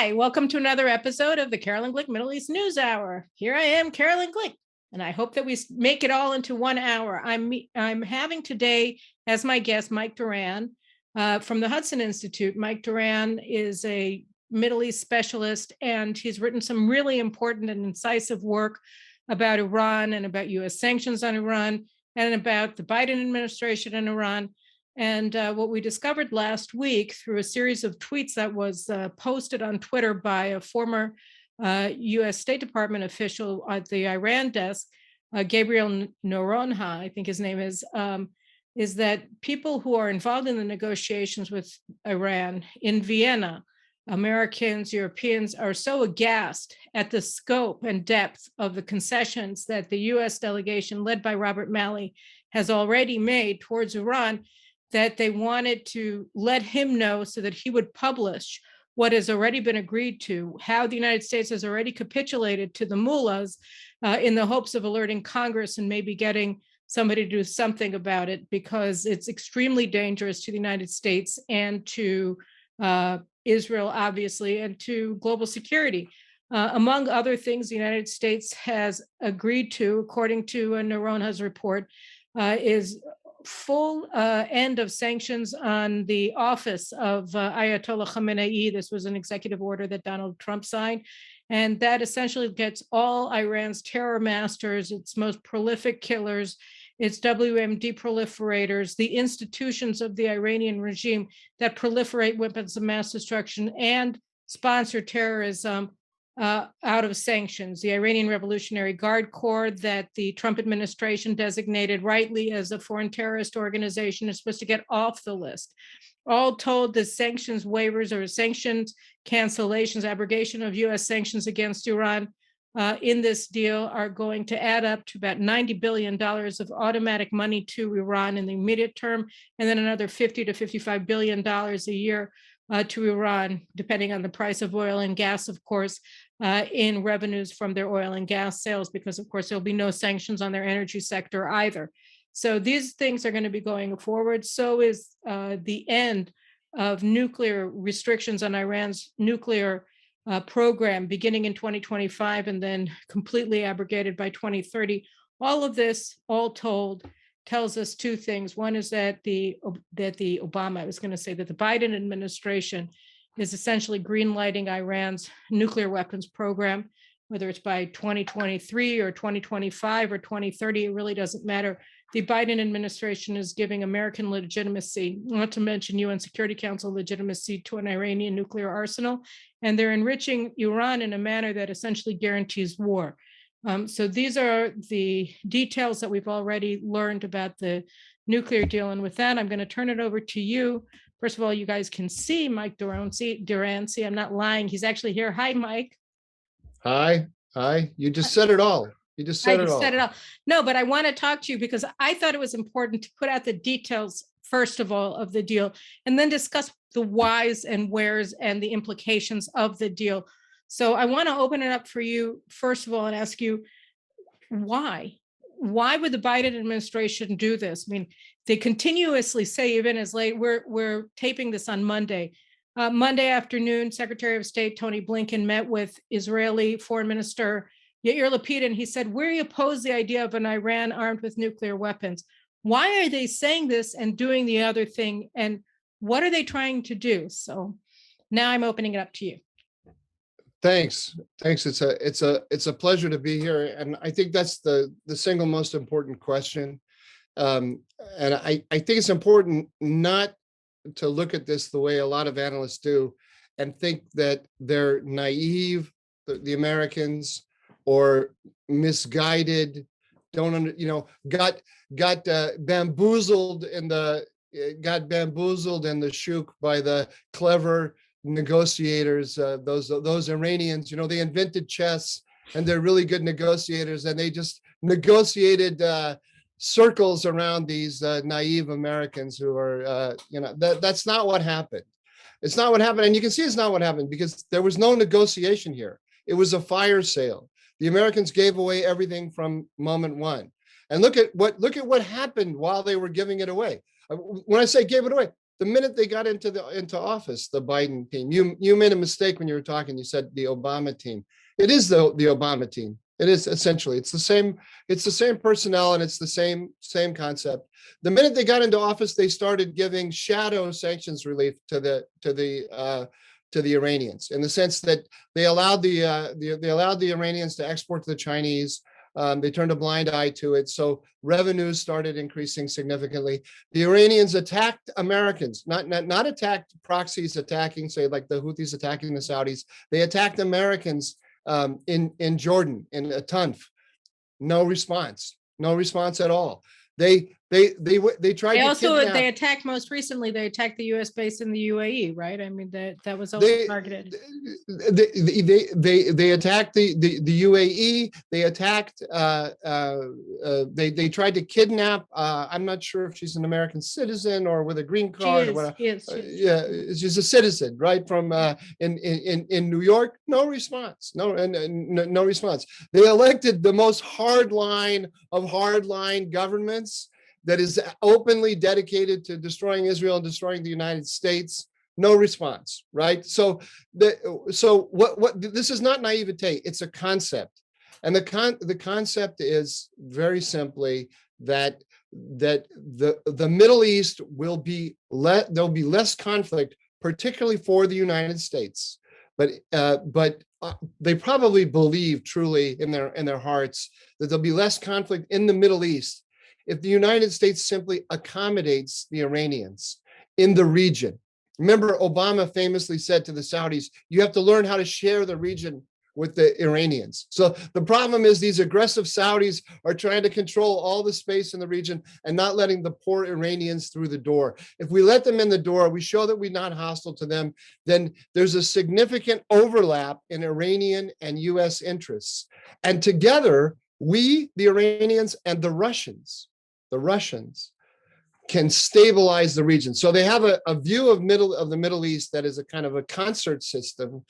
Hi, welcome to another episode of the Carolyn Glick Middle East News Hour. Here I am, Carolyn Glick, and I hope that we make it all into 1 hour. I'm having today as my guest Mike Doran from the Hudson Institute. Mike Doran is a Middle East specialist, and he's written some really important and incisive work about Iran and about U.S. sanctions on Iran and about the Biden administration and Iran. And what we discovered last week through a series of tweets that was posted on Twitter by a former U.S. State Department official at the Iran desk, Gabriel Noronha, I think his name is that people who are involved in the negotiations with Iran in Vienna, Americans, Europeans, are so aghast at the scope and depth of the concessions that the U.S. delegation led by Robert Malley has already made towards Iran, that they wanted to let him know so that he would publish what has already been agreed to, how the United States has already capitulated to the mullahs in the hopes of alerting Congress and maybe getting somebody to do something about it, because it's extremely dangerous to the United States and to Israel, obviously, and to global security. Among other things, the United States has agreed to, according to Noronha's report, is full end of sanctions on the office of Ayatollah Khamenei. This was an executive order that Donald Trump signed, and that essentially gets all Iran's terror masters, its most prolific killers, its WMD proliferators, the institutions of the Iranian regime that proliferate weapons of mass destruction and sponsor terrorism, out of sanctions. The Iranian Revolutionary Guard Corps that the Trump administration designated rightly as a foreign terrorist organization is supposed to get off the list. All told, the sanctions waivers or sanctions cancellations, abrogation of U.S. sanctions against Iran in this deal are going to add up to about $90 billion of automatic money to Iran in the immediate term, and then another $50 to $55 billion a year to Iran, depending on the price of oil and gas, of course, in revenues from their oil and gas sales, because, of course, there'll be no sanctions on their energy sector either. So these things are going to be going forward. So is the end of nuclear restrictions on Iran's nuclear program beginning in 2025 and then completely abrogated by 2030. All of this, all told, tells us two things. One is that the Biden administration is essentially greenlighting Iran's nuclear weapons program, whether it's by 2023 or 2025 or 2030, it really doesn't matter. The Biden administration is giving American legitimacy, not to mention UN Security Council legitimacy, to an Iranian nuclear arsenal, and they're enriching Iran in a manner that essentially guarantees war. So these are the details that we've already learned about the nuclear deal. And with that, I'm going to turn it over to you. First of all, you guys can see Mike Doran. See, I'm not lying. He's actually here. Hi, Mike. Hi. You just said it all. You just said it all. No, but I want to talk to you because I thought it was important to put out the details, first of all, of the deal, and then discuss the whys and wheres and the implications of the deal. So I want to open it up for you, first of all, and ask you, why? Why would the Biden administration do this? I mean, they continuously say, even as late, we're taping this on Monday. Monday afternoon, Secretary of State Tony Blinken met with Israeli Foreign Minister Yair Lapid, and he said, we oppose the idea of an Iran armed with nuclear weapons. Why are they saying this and doing the other thing? And what are they trying to do? So now I'm opening it up to you. Thanks. It's a pleasure to be here, and I think that's the single most important question. And I think it's important not to look at this the way a lot of analysts do, and think that they're naive, the Americans, or misguided, got bamboozled in the shuk by the clever negotiators, those Iranians. They invented chess, and they're really good negotiators, and they just negotiated circles around these naive Americans who are, that's not what happened. It's not what happened, and you can see it's not what happened because there was no negotiation here. It was a fire sale. The Americans gave away everything from moment one, and look at what happened while they were giving it away. When I say gave it away, the minute they got into office, the Biden team. You made a mistake when you were talking. You said the Obama team. It is the Obama team. It is essentially. It's the same personnel, and it's the same concept. The minute they got into office, they started giving shadow sanctions relief to the Iranians, in the sense that they allowed the Iranians to export to the Chinese. They turned a blind eye to it, so revenues started increasing significantly. The Iranians attacked Americans, not attacked proxies attacking, say, like the Houthis attacking the Saudis. They attacked Americans in Jordan, in Tanf. No response at all. They tried to kidnap. They attacked most recently. They attacked the U.S. base in the UAE, right? I mean, that was also targeted. They attacked the UAE. They attacked. They tried to kidnap. I'm not sure if she's an American citizen or with a green card. Or whatever. Yeah, she's a citizen, right? From in New York. No response. No response. They elected the most hardline of hardline governments that is openly dedicated to destroying Israel and destroying the United States. No response, right? So what this is not naivete, it's a concept. And the concept is very simply that the Middle East will be there'll be less conflict, particularly for the United States. But they probably believe truly in their hearts that there'll be less conflict in the Middle East if the United States simply accommodates the Iranians in the region. Remember, Obama famously said to the Saudis, you have to learn how to share the region with the Iranians. So the problem is these aggressive Saudis are trying to control all the space in the region and not letting the poor Iranians through the door. If we let them in the door, we show that we're not hostile to them, then there's a significant overlap in Iranian and US interests. And together, we, the Iranians, and the Russians can stabilize the region. So they have a view of the Middle East that is a kind of a concert system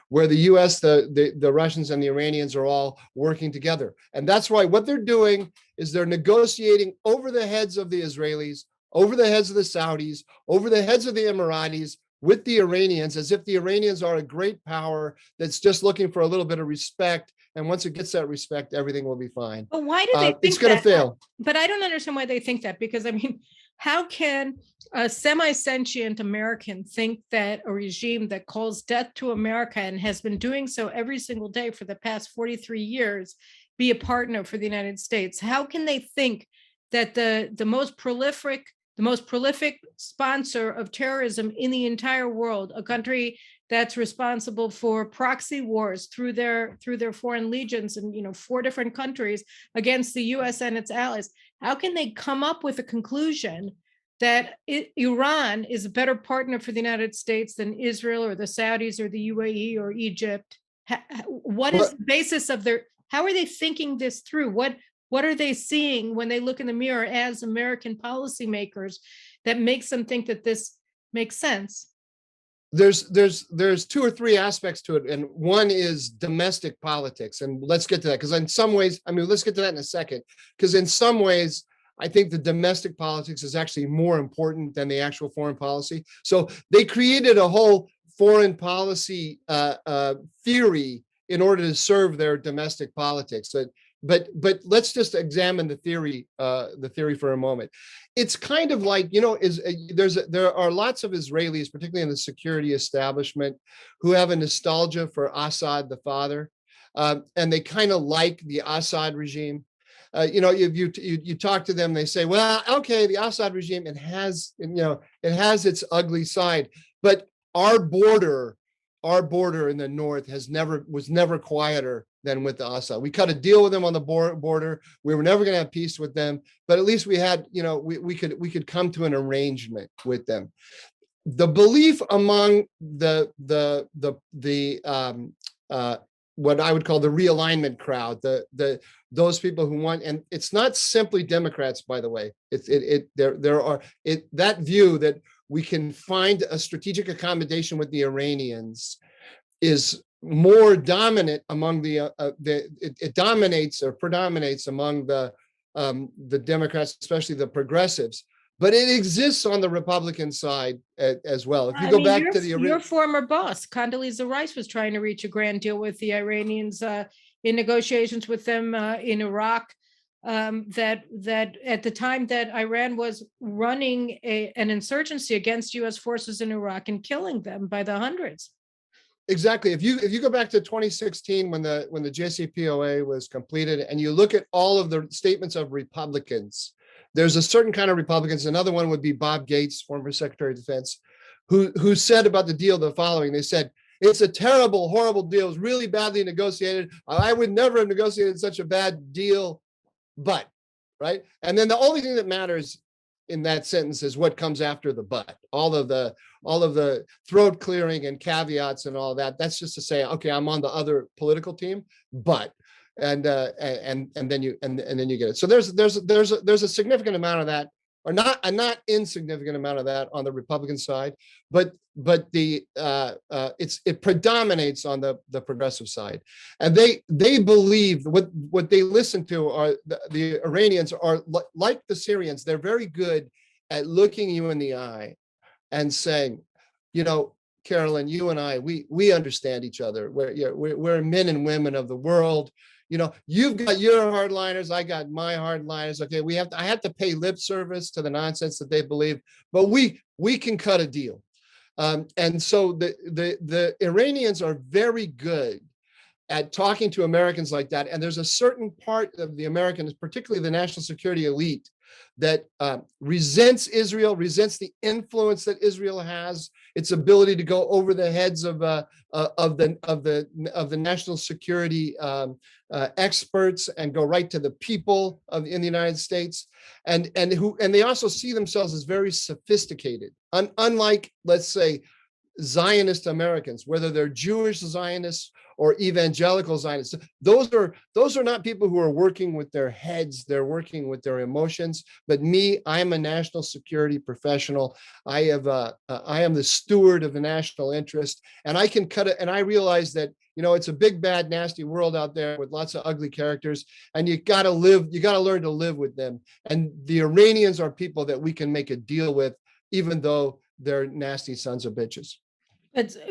where the US, the Russians, and the Iranians are all working together. And that's why what they're doing is they're negotiating over the heads of the Israelis, over the heads of the Saudis, over the heads of the Emiratis, with the Iranians, as if the Iranians are a great power that's just looking for a little bit of respect. And once it gets that respect, everything will be fine. But why do they think it's going to fail? But I don't understand why they think that, because I mean, how can a semi-sentient American think that a regime that calls death to America and has been doing so every single day for the past 43 years be a partner for the United States? How can they think that the most prolific sponsor of terrorism in the entire world, a country that's responsible for proxy wars through their foreign legions in 4 different countries against the U.S. and its allies, how can they come up with a conclusion that Iran is a better partner for the United States than Israel or the Saudis or the UAE or Egypt? What is the basis of how are they thinking this through? What are they seeing when they look in the mirror as American policymakers that makes them think that this makes sense? There's 2 or 3 aspects to it, and one is domestic politics, and let's get to that, because in some ways, I mean, let's get to that in a second, because in some ways, I think the domestic politics is actually more important than the actual foreign policy. So they created a whole foreign policy theory in order to serve their domestic politics. But let's just examine the theory for a moment. It's kind of like, there are lots of Israelis, particularly in the security establishment, who have a nostalgia for Assad, the father, and they kind of like the Assad regime. If you talk to them, they say, well, okay, the Assad regime, it has its ugly side, but our border in the north was never quieter than with the Assad. We cut a deal with them on the border. We were never going to have peace with them, but at least we had, we could come to an arrangement with them. The belief among what I would call the realignment crowd, those people who want, and it's not simply Democrats, by the way. That view that we can find a strategic accommodation with the Iranians is more dominant among it dominates or predominates among the Democrats, especially the progressives. but it exists on the Republican side as well. If you I go mean, back to the your former boss, Condoleezza Rice, was trying to reach a grand deal with the Iranians in negotiations with them in Iraq. That at the time that Iran was running an insurgency against U.S. forces in Iraq and killing them by the hundreds. Exactly. If you go back to 2016 when the JCPOA was completed, and you look at all of the statements of Republicans, there's a certain kind of Republicans. Another one would be Bob Gates, former Secretary of Defense, who said about the deal the following. They said, it's a terrible, horrible deal. It's really badly negotiated. I would never have negotiated such a bad deal, but, right? And then the only thing that matters in that sentence is what comes after the but. All of the throat clearing and caveats and all that. That's just to say, okay, I'm on the other political team, but, and then you get it. So there's a significant amount of that, or not a not insignificant amount of that on the Republican side, but it predominates on the progressive side, and they believe what they listen to are the Iranians are like the Syrians. They're very good at looking you in the eye and saying, Carolyn, you and I, we understand each other. We're men and women of the world. You've got your hardliners, I got my hardliners. Okay, I have to pay lip service to the nonsense that they believe, but we can cut a deal. And so the Iranians are very good at talking to Americans like that. And there's a certain part of the Americans, particularly the national security elite, that resents Israel, resents the influence that Israel has, its ability to go over the heads of the national security experts and go right to the people in the United States, and they also see themselves as very sophisticated, unlike, let's say, Zionist Americans, whether they're Jewish Zionists or evangelical Zionists. Those are not people who are working with their heads, they're working with their emotions. But me, I'm a national security professional. I am the steward of the national interest, and I can cut it. And I realize that, it's a big, bad, nasty world out there with lots of ugly characters, and you got to learn to live with them. And the Iranians are people that we can make a deal with, even though they're nasty sons of bitches.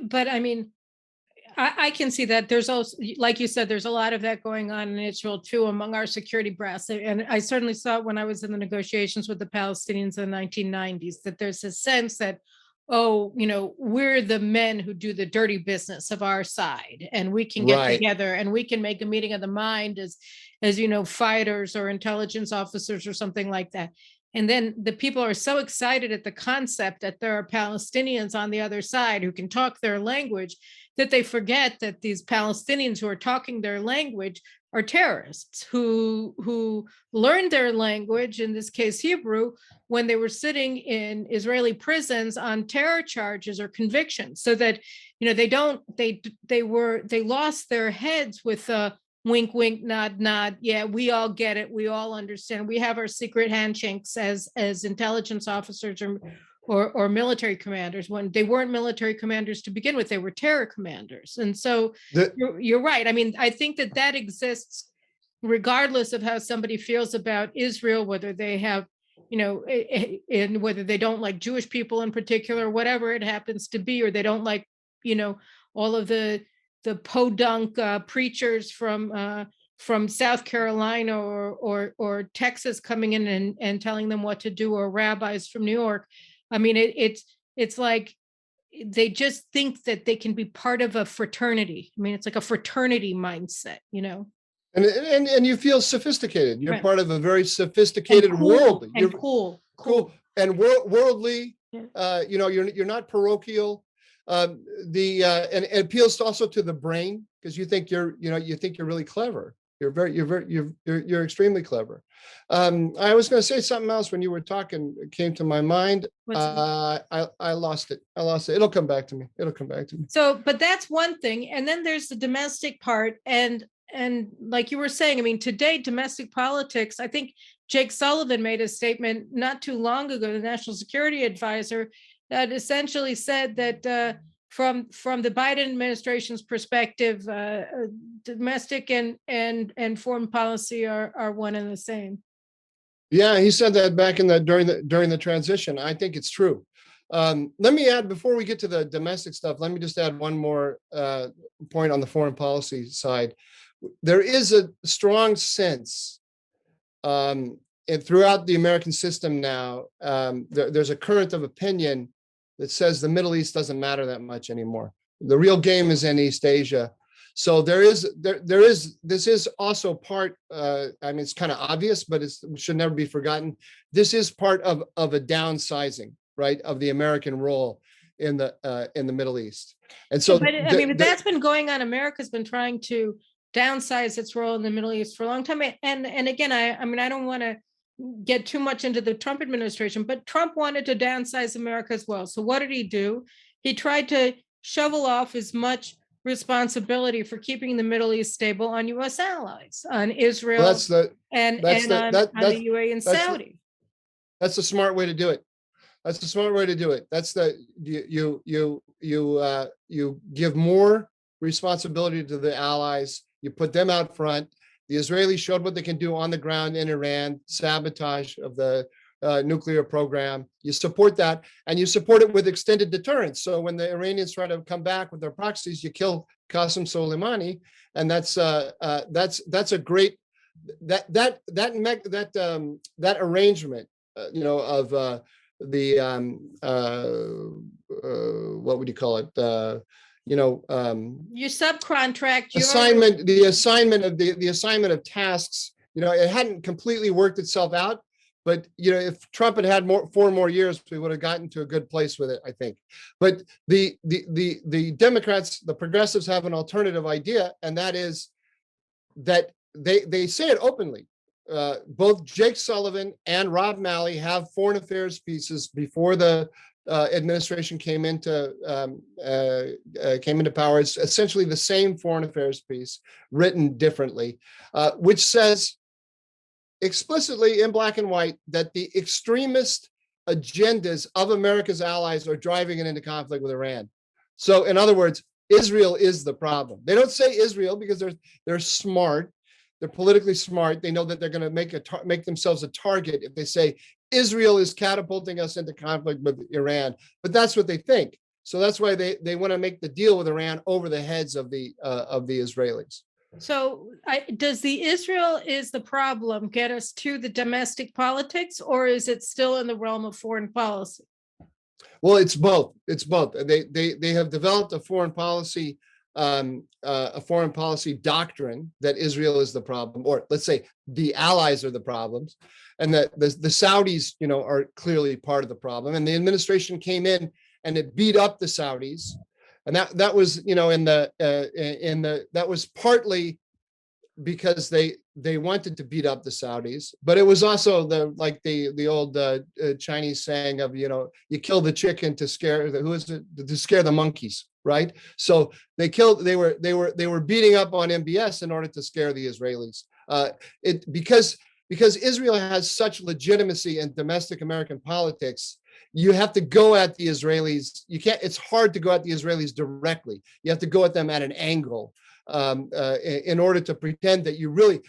But I mean, I can see that there's also, like you said, there's a lot of that going on in Israel too, among our security brass. And I certainly saw it when I was in the negotiations with the Palestinians in the 1990s, that there's a sense that, we're the men who do the dirty business of our side, and we can get together and we can make a meeting of the mind as fighters or intelligence officers or something like that. And then the people are so excited at the concept that there are Palestinians on the other side who can talk their language, that they forget that these Palestinians who are talking their language are terrorists who learned their language, in this case Hebrew, when they were sitting in Israeli prisons on terror charges or convictions, so that they lost their heads with wink, wink, nod, nod. Yeah, we all get it. We all understand. We have our secret handshakes as intelligence officers or military commanders, when they weren't military commanders to begin with. They were terror commanders. And so you're right. I mean, I think that exists regardless of how somebody feels about Israel, whether they have, and whether they don't like Jewish people in particular, whatever it happens to be, or they don't like, all of the podunk preachers from South Carolina or Texas coming in and telling them what to do, or rabbis from New York. I mean, it's like they just think that they can be part of a fraternity. I mean, it's like a fraternity mindset, And you feel sophisticated. You're part of a very sophisticated world. You're cool and worldly. Yeah. You're not parochial. And it appeals also to the brain, because you think you're really clever. You're extremely clever. I was going to say something else when you were talking. It came to my mind. I lost it. It'll come back to me. So, but that's one thing. And then there's the domestic part. And like you were saying, I mean, today, domestic politics, I think Jake Sullivan made a statement not too long ago, the national security advisor, that essentially said that from the Biden administration's perspective, domestic and foreign policy are one and the same. Yeah, he said that back in the during the transition. I think it's true. Let me add, before we get to the domestic stuff, let me just add one more point on the foreign policy side. There is a strong sense and throughout the American system now, there's a current of opinion that says the Middle East doesn't matter that much anymore. The real game is in East Asia. So this is also part, I mean, it's kind of obvious, but it should never be forgotten. This is part of a downsizing, right, of the American role in the Middle East. And so, but I mean, that's been going on. America's been trying to downsize its role in the Middle East for a long time. And again, I mean, I don't want to get too much into the Trump administration, but Trump wanted to downsize America as well. So what did he do? He tried to shovel off as much responsibility for keeping the Middle East stable on U.S. allies, on Israel, and on the U.A. and Saudi. That's a smart way to do it. That's the smart way to do it. That's the you give more responsibility to the allies. You put them out front. The Israelis showed what they can do on the ground in Iran, sabotage of the nuclear program. You support that, and you support it with extended deterrence. So when the Iranians try to come back with their proxies, you kill Qasem Soleimani, and that's a great that arrangement, of what would you call it? You subcontract the assignment of tasks. It hadn't completely worked itself out, but if Trump had had 4 more years, we would have gotten to a good place with it, I think. But the Democrats, the progressives, have an alternative idea, and that is that they say it openly. Both Jake Sullivan and Rob Malley have foreign affairs pieces before the administration came into power. It's essentially the same foreign affairs piece written differently, which says explicitly in black and white that the extremist agendas of America's allies are driving it into conflict with Iran. So, in other words, Israel is the problem. They don't say Israel because they're smart. They're politically smart. They know that they're going to make themselves a target if they say Israel is catapulting us into conflict with Iran. But that's what they think. So that's why they want to make the deal with Iran over the heads of the Israelis. So does the Israel is the problem get us to the domestic politics, or is it still in the realm of foreign policy? Well, it's both. It's both. They have developed a foreign policy doctrine that Israel is the problem, or let's say the allies are the problems, and that the Saudis, are clearly part of the problem. And the administration came in and it beat up the Saudis, and that was, that was partly because they wanted to beat up the Saudis, but it was also the old Chinese saying of, you kill the chicken to scare to scare the monkeys, right? So they were beating up on MBS in order to scare the Israelis. Because Israel has such legitimacy in domestic American politics, you have to go at the Israelis. It's hard to go at the Israelis directly. You have to go at them at an angle. In order to pretend that you really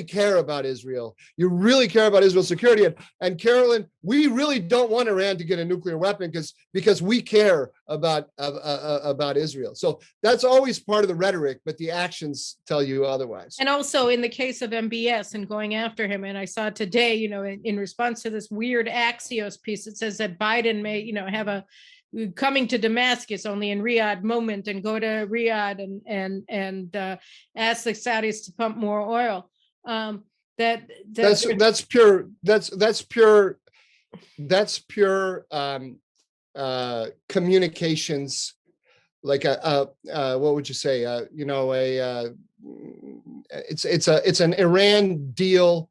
care about Israel. You really care about Israel's security. And Carolyn, we really don't want Iran to get a nuclear weapon because we care about Israel. So that's always part of the rhetoric, but the actions tell you otherwise. And also in the case of MBS and going after him, and I saw today, in response to this weird Axios piece, it says that Biden may, have a coming to Damascus only in Riyadh moment, and go to Riyadh and ask the Saudis to pump more oil. That's pure communications, like what would you say? It's an Iran deal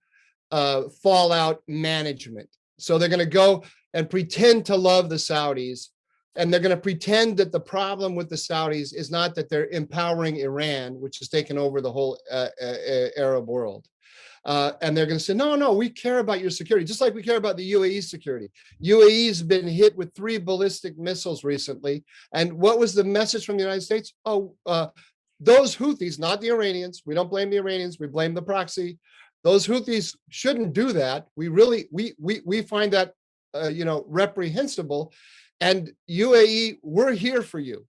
fallout management. So they're going to go and pretend to love the Saudis. And they're going to pretend that the problem with the Saudis is not that they're empowering Iran, which has taken over the whole Arab world. And they're going to say, no, we care about your security, just like we care about the UAE's security. UAE's been hit with 3 ballistic missiles recently. And what was the message from the United States? Those Houthis, not the Iranians. We don't blame the Iranians. We blame the proxy. Those Houthis shouldn't do that. We find that reprehensible. And UAE, we're here for you.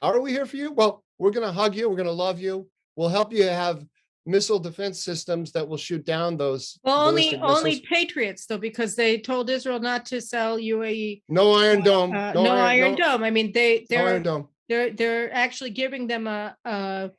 How are we here for you? Well, we're going to hug you. We're going to love you. We'll help you have missile defense systems that will shoot down those ballistic missiles. Only Patriots, though, because they told Israel not to sell UAE. No Iron Dome. No Iron Dome. I mean, they're actually giving them a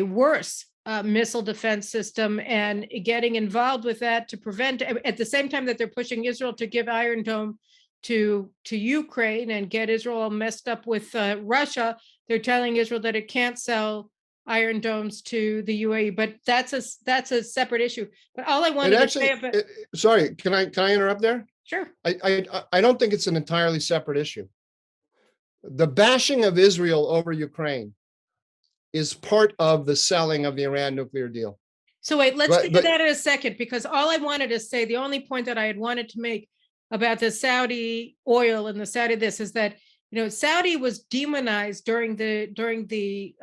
worse missile defense system and getting involved with that to prevent, at the same time that they're pushing Israel to give Iron Dome to Ukraine and get Israel all messed up with Russia, they're telling Israel that it can't sell Iron Domes to the UAE, but that's a separate issue. But all I wanted to say about sorry, can I interrupt there? Sure. I don't think it's an entirely separate issue. The bashing of Israel over Ukraine is part of the selling of the Iran nuclear deal. So wait, let's get to that in a second, because all I wanted to say, the only point that I had wanted to make about the Saudi oil and the Saudi this is that, Saudi was demonized during the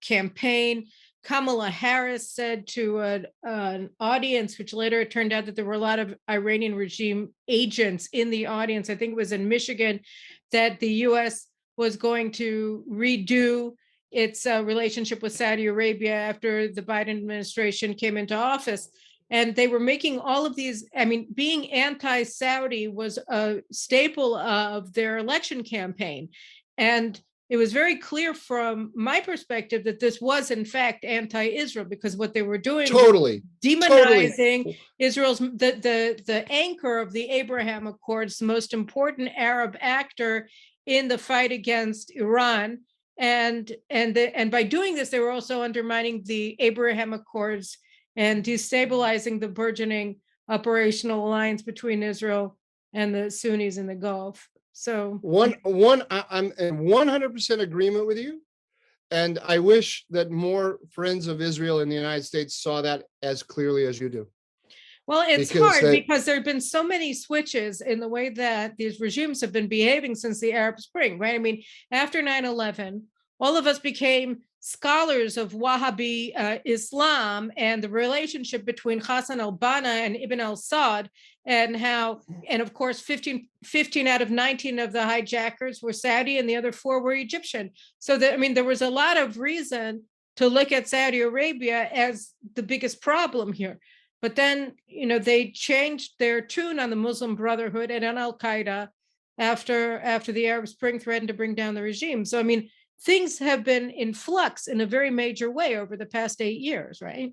campaign. Kamala Harris said to an audience, which later it turned out that there were a lot of Iranian regime agents in the audience, I think it was in Michigan, that the U.S. was going to redo its relationship with Saudi Arabia after the Biden administration came into office. And they were making all of these, being anti-Saudi was a staple of their election campaign. And it was very clear from my perspective that this was in fact anti-Israel, because what they were doing was demonizing Israel's, the anchor of the Abraham Accords, the most important Arab actor in the fight against Iran. And by doing this, they were also undermining the Abraham Accords and destabilizing the burgeoning operational alliance between Israel and the Sunnis in the Gulf. So I'm in 100% agreement with you. And I wish that more friends of Israel in the United States saw that as clearly as you do. Well, it's hard because there have been so many switches in the way that these regimes have been behaving since the Arab Spring, right? After 9/11, all of us became scholars of Wahhabi Islam and the relationship between Hassan al-Banna and Ibn al-Saud, and of course, 15 out of 19 of the hijackers were Saudi and the other 4 were Egyptian. So there was a lot of reason to look at Saudi Arabia as the biggest problem here. But then, they changed their tune on the Muslim Brotherhood and on Al-Qaeda after the Arab Spring threatened to bring down the regime. So, things have been in flux in a very major way over the past 8 years, right?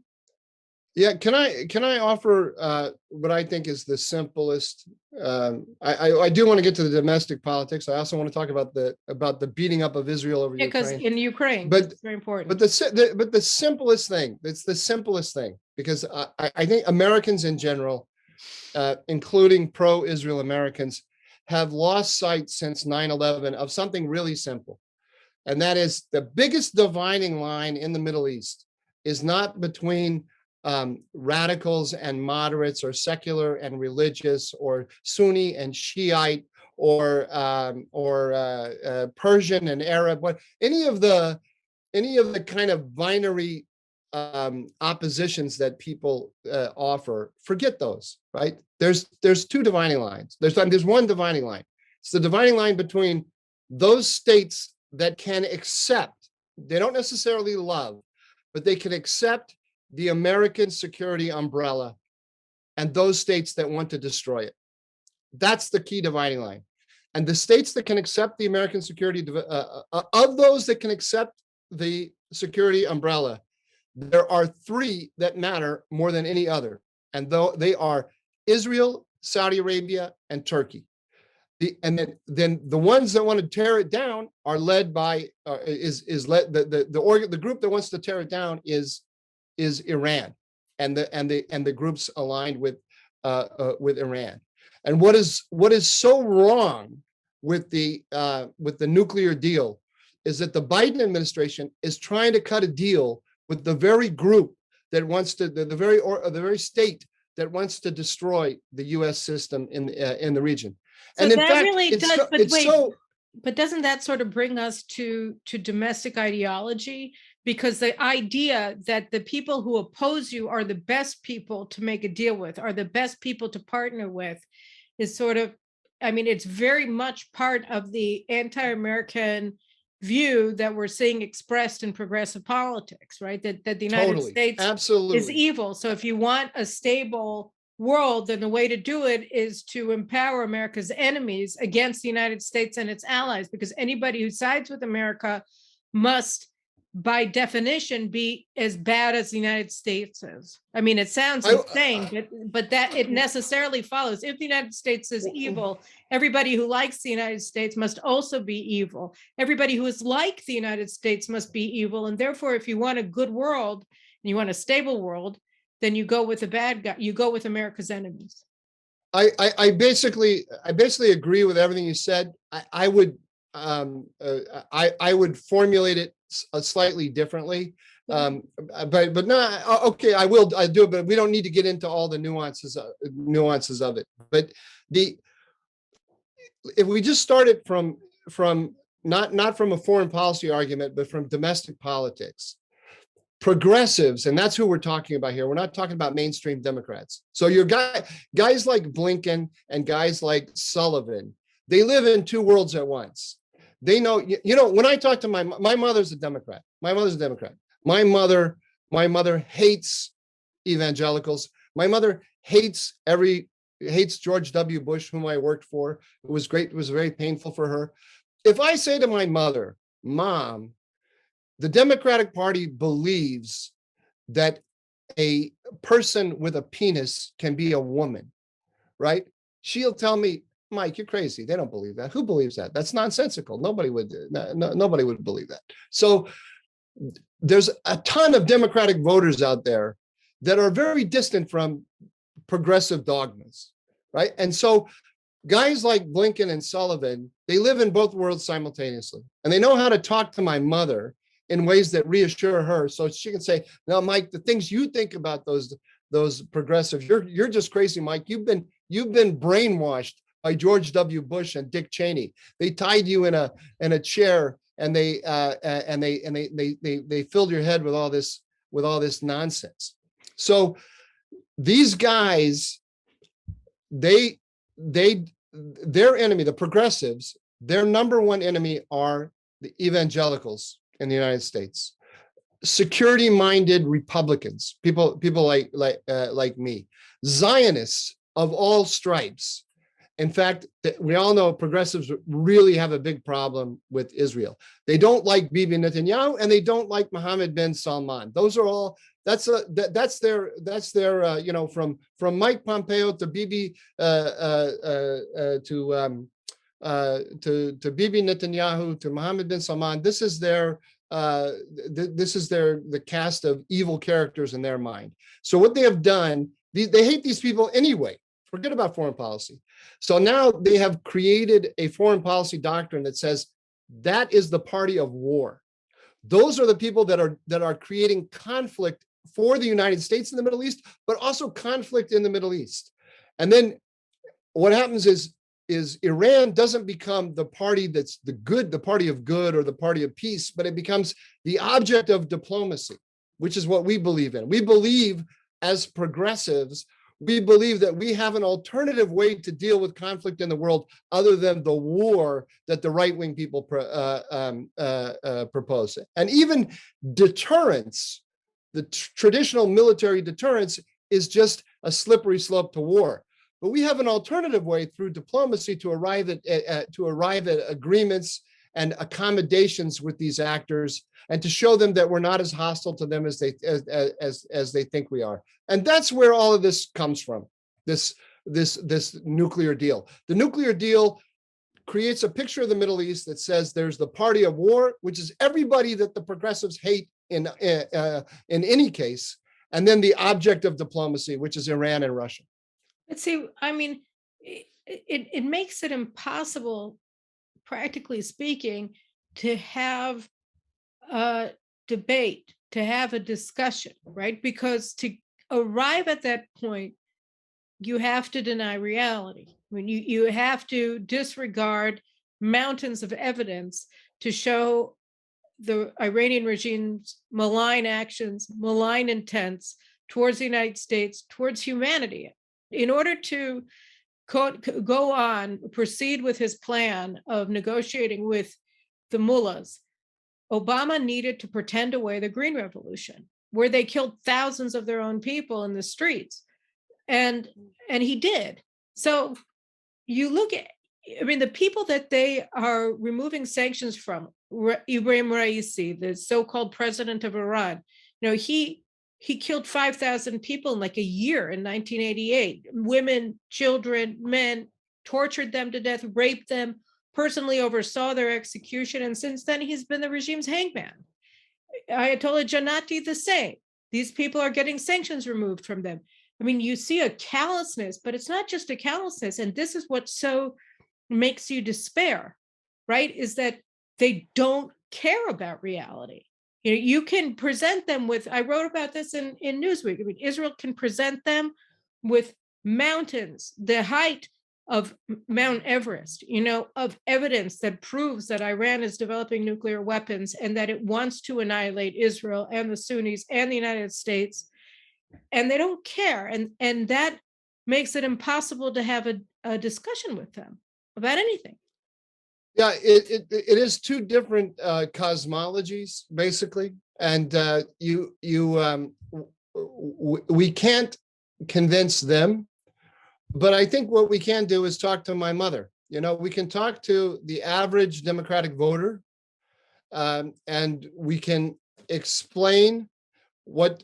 Yeah, can I offer what I think is the simplest? I do want to get to the domestic politics. I also want to talk about the beating up of Israel over Ukraine. Because in Ukraine, but it's very important. But the simplest thing. It's the simplest thing, because I think Americans in general, including pro-Israel Americans, have lost sight since 9/11 of something really simple. And that is, the biggest dividing line in the Middle East is not between radicals and moderates, or secular and religious, or Sunni and Shiite, or Persian and Arab. But any of the kind of binary oppositions that people offer, forget those. Right? There's 2 dividing lines. There's one dividing line. It's the dividing line between those states that can accept, they don't necessarily love, but they can accept the American security umbrella, and those states that want to destroy it. That's the key dividing line. And the states that can accept the American security, of those that can accept the security umbrella, there are 3 that matter more than any other. And though they are Israel, Saudi Arabia, and Turkey. And then the ones that want to tear it down are led by the group that wants to tear it down is Iran, and the groups aligned with Iran. And what is so wrong with the nuclear deal is that the Biden administration is trying to cut a deal with the very group that wants to the very state that wants to destroy the U.S. system in the region. So and in that fact, really does, but doesn't that sort of bring us to domestic ideology? because the idea that the people who oppose you are the best people to make a deal with, are the best people to partner with, is sort of, I mean, it's very much part of the anti-American view that we're seeing expressed in progressive politics, right? That the United Totally. States is Absolutely. evil. So if you want a stable world, then the way to do it is to empower America's enemies against the United States and its allies, because anybody who sides with America must, by definition, be as bad as the United States is. I mean, it sounds insane, but that it necessarily follows. If the United States is evil, everybody who likes the United States must also be evil. Everybody who is like the United States must be evil. And therefore, if you want a good world and you want a stable world, then you go with the bad guy. You go with America's enemies. I basically agree with everything you said. I would formulate it slightly differently. But no, okay, I do it, but we don't need to get into all the nuances of it. But if we just started from not from a foreign policy argument, but from domestic politics, progressives, and that's who we're talking about here. We're not talking about mainstream Democrats. So your guys like Blinken and guys like Sullivan, they live in two worlds at once. They know, when I talk to my mother's a Democrat. My mother's a Democrat. My mother hates evangelicals. My mother hates George W. Bush, whom I worked for. It was great. It was very painful for her. If I say to my mother, Mom, the Democratic Party believes that a person with a penis can be a woman, right? She'll tell me, Mike, you're crazy. They don't believe that. Who believes that? That's nonsensical. Nobody would believe that. So there's a ton of Democratic voters out there that are very distant from progressive dogmas, right? And so guys like Blinken and Sullivan, they live in both worlds simultaneously, and they know how to talk to my mother in ways that reassure her, so she can say, "No, Mike, the things you think about those progressives, you're just crazy, Mike. You've been brainwashed by George W. Bush and Dick Cheney. They tied you in a chair, and they filled your head with all this nonsense." So these guys, their enemy, the progressives, their number one enemy are the evangelicals in the United States, security-minded Republicans, people like me, Zionists of all stripes. In fact, we all know progressives really have a big problem with Israel. They don't like Bibi Netanyahu, and they don't like Mohammed bin Salman. Those are all. That's their from Mike Pompeo to Bibi to Bibi Netanyahu to Mohammed bin Salman. This is the cast of evil characters in their mind. So what they have done, they hate these people anyway. Forget about foreign policy. So now they have created a foreign policy doctrine that says that is the party of war. Those are the people that are creating conflict for the United States in the Middle East, but also conflict in the Middle East. And then what happens is Iran doesn't become the party that's the party of good or the party of peace, but it becomes the object of diplomacy, which is what we believe in. We believe, as progressives, we believe that we have an alternative way to deal with conflict in the world other than the war that the right-wing people propose. And even deterrence, the traditional military deterrence, is just a slippery slope to war. But we have an alternative way through diplomacy to arrive at agreements and accommodations with these actors, and to show them that we're not as hostile to them as they think we are. And that's where all of this comes from. This nuclear deal. The nuclear deal creates a picture of the Middle East that says there's the party of war, which is everybody that the progressives hate in any case, and then the object of diplomacy, which is Iran and Russia. But see, I mean, it makes it impossible, practically speaking, to have a debate, to have a discussion, right? Because to arrive at that point, you have to deny reality. I mean, you have to disregard mountains of evidence to show the Iranian regime's malign actions, malign intents towards the United States, towards humanity. In order to go on, proceed with his plan of negotiating with the mullahs, Obama needed to pretend away the Green Revolution, where they killed thousands of their own people in the streets. And he did. So you look at, I mean, the people that they are removing sanctions from, Ibrahim Raisi, the so-called president of Iran, he killed 5,000 people in like a year in 1988. Women, children, men, tortured them to death, raped them, personally oversaw their execution. And since then, he's been the regime's hangman. Ayatollah Jannati, the same. These people are getting sanctions removed from them. I mean, you see a callousness, but it's not just a callousness. And this is what so makes you despair, right? Is that they don't care about reality. You can present them with, I wrote about this in Newsweek. I mean, Israel can present them with mountains, the height of Mount Everest, of evidence that proves that Iran is developing nuclear weapons and that it wants to annihilate Israel and the Sunnis and the United States. And they don't care. And that makes it impossible to have a discussion with them about anything. Yeah, it is two different cosmologies, basically. And we can't convince them. But I think what we can do is talk to my mother. We can talk to the average Democratic voter, and we can explain where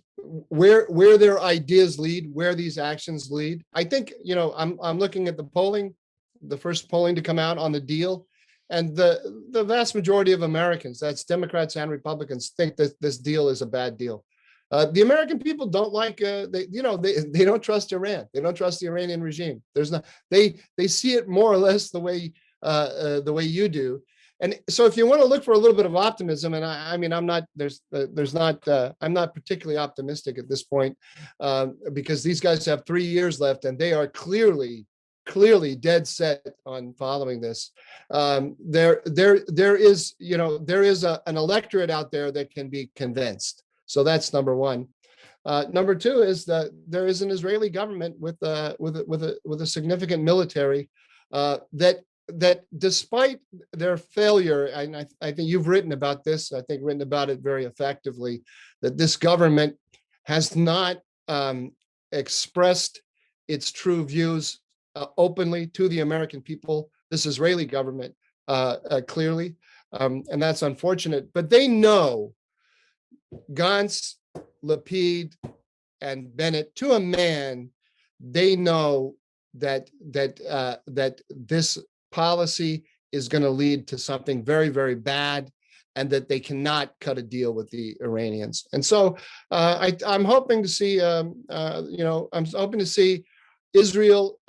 their ideas lead, where these actions lead. I think, I'm looking at the polling, the first polling to come out on the deal, and the vast majority of Americans, that's Democrats and Republicans, think that this deal is a bad deal. The American people don't like, they don't trust Iran. They don't trust the Iranian regime. They see it more or less the way you do. And so if you want to look for a little bit of optimism, and I'm not particularly optimistic at this point, because these guys have 3 years left and they are clearly dead set on following this. There is an electorate out there that can be convinced. So that's number one. Number two is that there is an Israeli government with a significant military that despite their failure, and I think you've written about this, written about it very effectively, that this government has not expressed its true views openly to the American people, this Israeli government, clearly, and that's unfortunate. But they know, Gantz, Lapid, and Bennett, to a man, they know that this policy is going to lead to something very, very bad, and that they cannot cut a deal with the Iranians. And so I'm hoping to see, Israel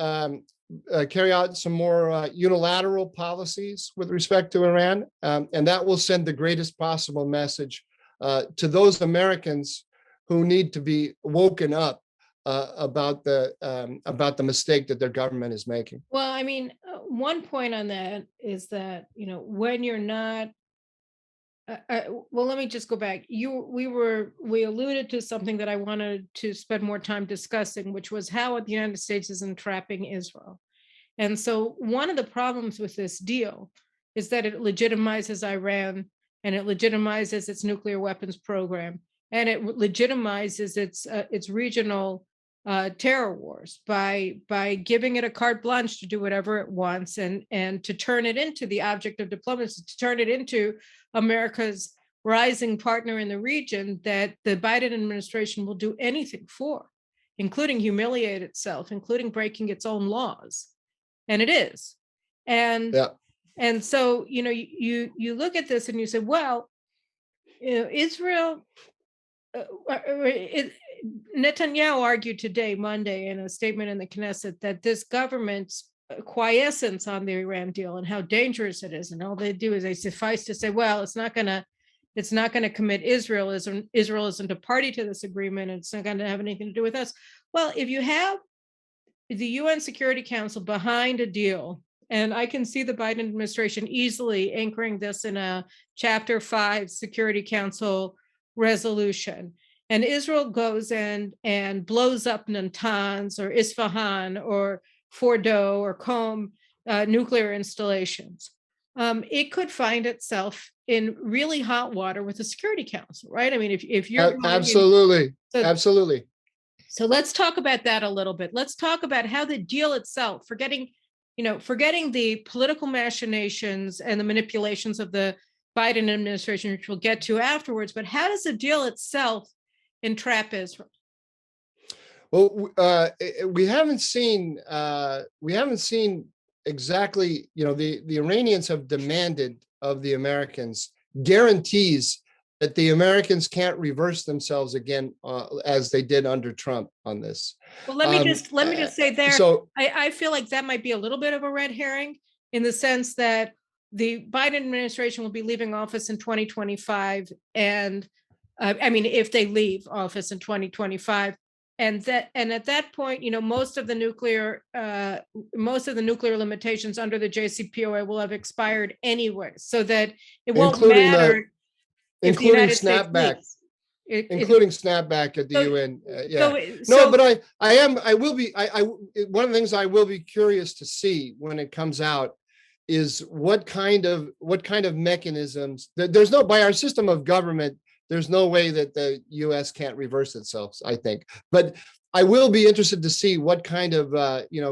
carry out some more unilateral policies with respect to Iran, and that will send the greatest possible message to those Americans who need to be woken up about the mistake that their government is making. Well, I mean, one point on that is that, when you're not, well, let me just go back. We alluded to something that I wanted to spend more time discussing, which was how the United States is entrapping Israel. And so one of the problems with this deal is that it legitimizes Iran, and it legitimizes its nuclear weapons program, and it legitimizes its regional terror wars by giving it a carte blanche to do whatever it wants, and to turn it into the object of diplomacy, to turn it into America's rising partner in the region that the Biden administration will do anything for, including humiliate itself, including breaking its own laws. And it is. And yeah. And so, you look at this and you say, well, Israel, Netanyahu argued today, Monday, in a statement in the Knesset, that this government's quiescence on the Iran deal and how dangerous it is, and all they do is they suffice to say, well, it's not going to commit Israel. Israel isn't a party to this agreement, and it's not going to have anything to do with us. Well, if you have the UN Security Council behind a deal, And I can see the Biden administration easily anchoring this in a Chapter 5 Security Council resolution. And Israel goes in and blows up Natanz or Isfahan or Fordow or Qom nuclear installations. It could find itself in really hot water with the Security Council, right? I mean, if you're absolutely, so, absolutely. So let's talk about that a little bit. Let's talk about how the deal itself, forgetting the political machinations and the manipulations of the Biden administration, which we'll get to afterwards, but how does the deal itself entrap Israel? Well, we haven't seen exactly. The Iranians have demanded of the Americans guarantees that the Americans can't reverse themselves again as they did under Trump on this. Well, let me just say there. So I feel like that might be a little bit of a red herring in the sense that the Biden administration will be leaving office in 2025, and I mean, if they leave office in 2025, and at that point, most of the nuclear limitations under the JCPOA will have expired anyway, so that it won't matter if the United States leaves. Including snapback at the UN. One of the things I will be curious to see when it comes out is what kind of mechanisms. There's no, by our system of government, there's no way that the U.S. can't reverse itself, I think. But I will be interested to see what kind of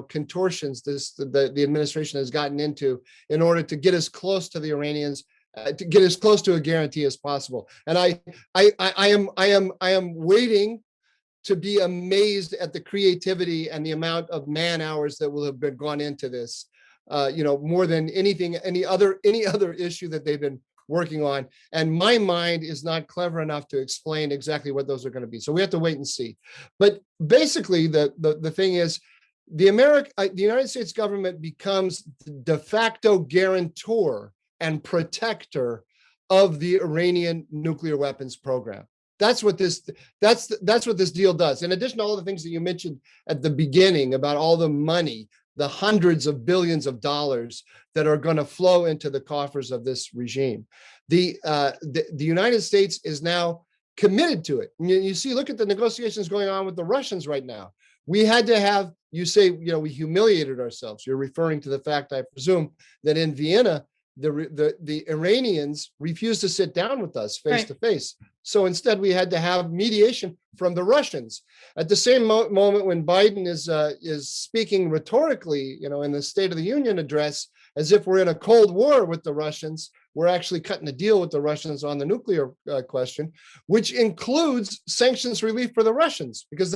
contortions the administration has gotten into in order to get as close to the Iranians, to get as close to a guarantee as possible. And I am waiting to be amazed at the creativity and the amount of man hours that will have been gone into this. More than any other issue that they've been working on. And my mind is not clever enough to explain exactly what those are going to be. So we have to wait and see. But basically, the thing is, the United States government becomes the de facto guarantor and protector of the Iranian nuclear weapons program. That's what this deal does. In addition to all the things that you mentioned at the beginning about all the money, the hundreds of billions of dollars that are going to flow into the coffers of this regime, the United States is now committed to it. You see, look at the negotiations going on with the Russians right now. We had to have, you say, we humiliated ourselves. You're referring to the fact, I presume, that in Vienna, the Iranians refused to sit down with us face to face. So instead, we had to have mediation from the Russians. At the same moment, when Biden is speaking rhetorically, in the State of the Union address, as if we're in a Cold War with the Russians, we're actually cutting a deal with the Russians on the nuclear question, which includes sanctions relief for the Russians, because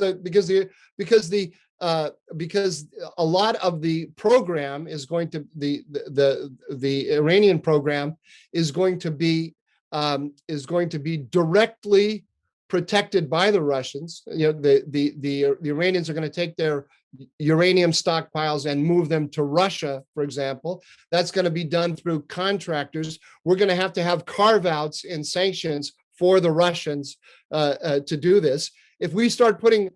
a lot of the program is going to the Iranian program is going to be directly protected by the Russians. The Iranians are going to take their uranium stockpiles and move them to Russia, for example. That's going to be done through contractors. We're going to have carve-outs in sanctions for the Russians to do this. If we start putting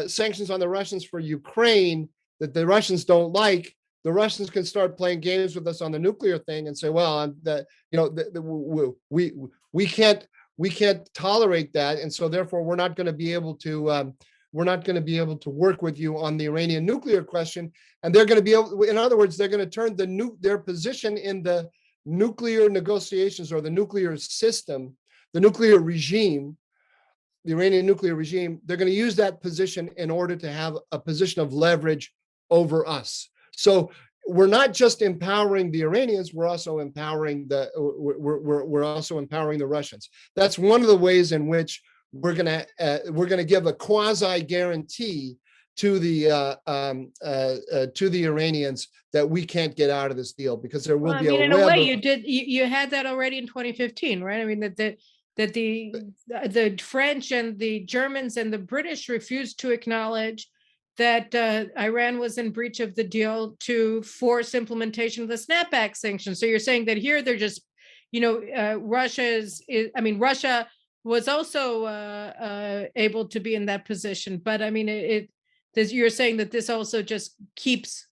sanctions on the Russians for Ukraine that the Russians don't like, the Russians can start playing games with us on the nuclear thing and say, well, we can't tolerate that, and so therefore we're not going to be able to work with you on the Iranian nuclear question. And they're going to be able, in other words, they're going to turn their position in the nuclear negotiations or the nuclear system, the nuclear regime, the Iranian nuclear regime. They're going to use that position in order to have a position of leverage over us. So we're not just empowering the Iranians, we're also empowering the Russians. That's one of the ways in which we're going to give a quasi guarantee to the Iranians that we can't get out of this deal, because there will be in a way you had that already in 2015, right? I mean, that the French and the Germans and the British refused to acknowledge that Iran was in breach of the deal to force implementation of the snapback sanctions. So you're saying that here they're just, Russia was also able to be in that position, but I mean, you're saying that this also just keeps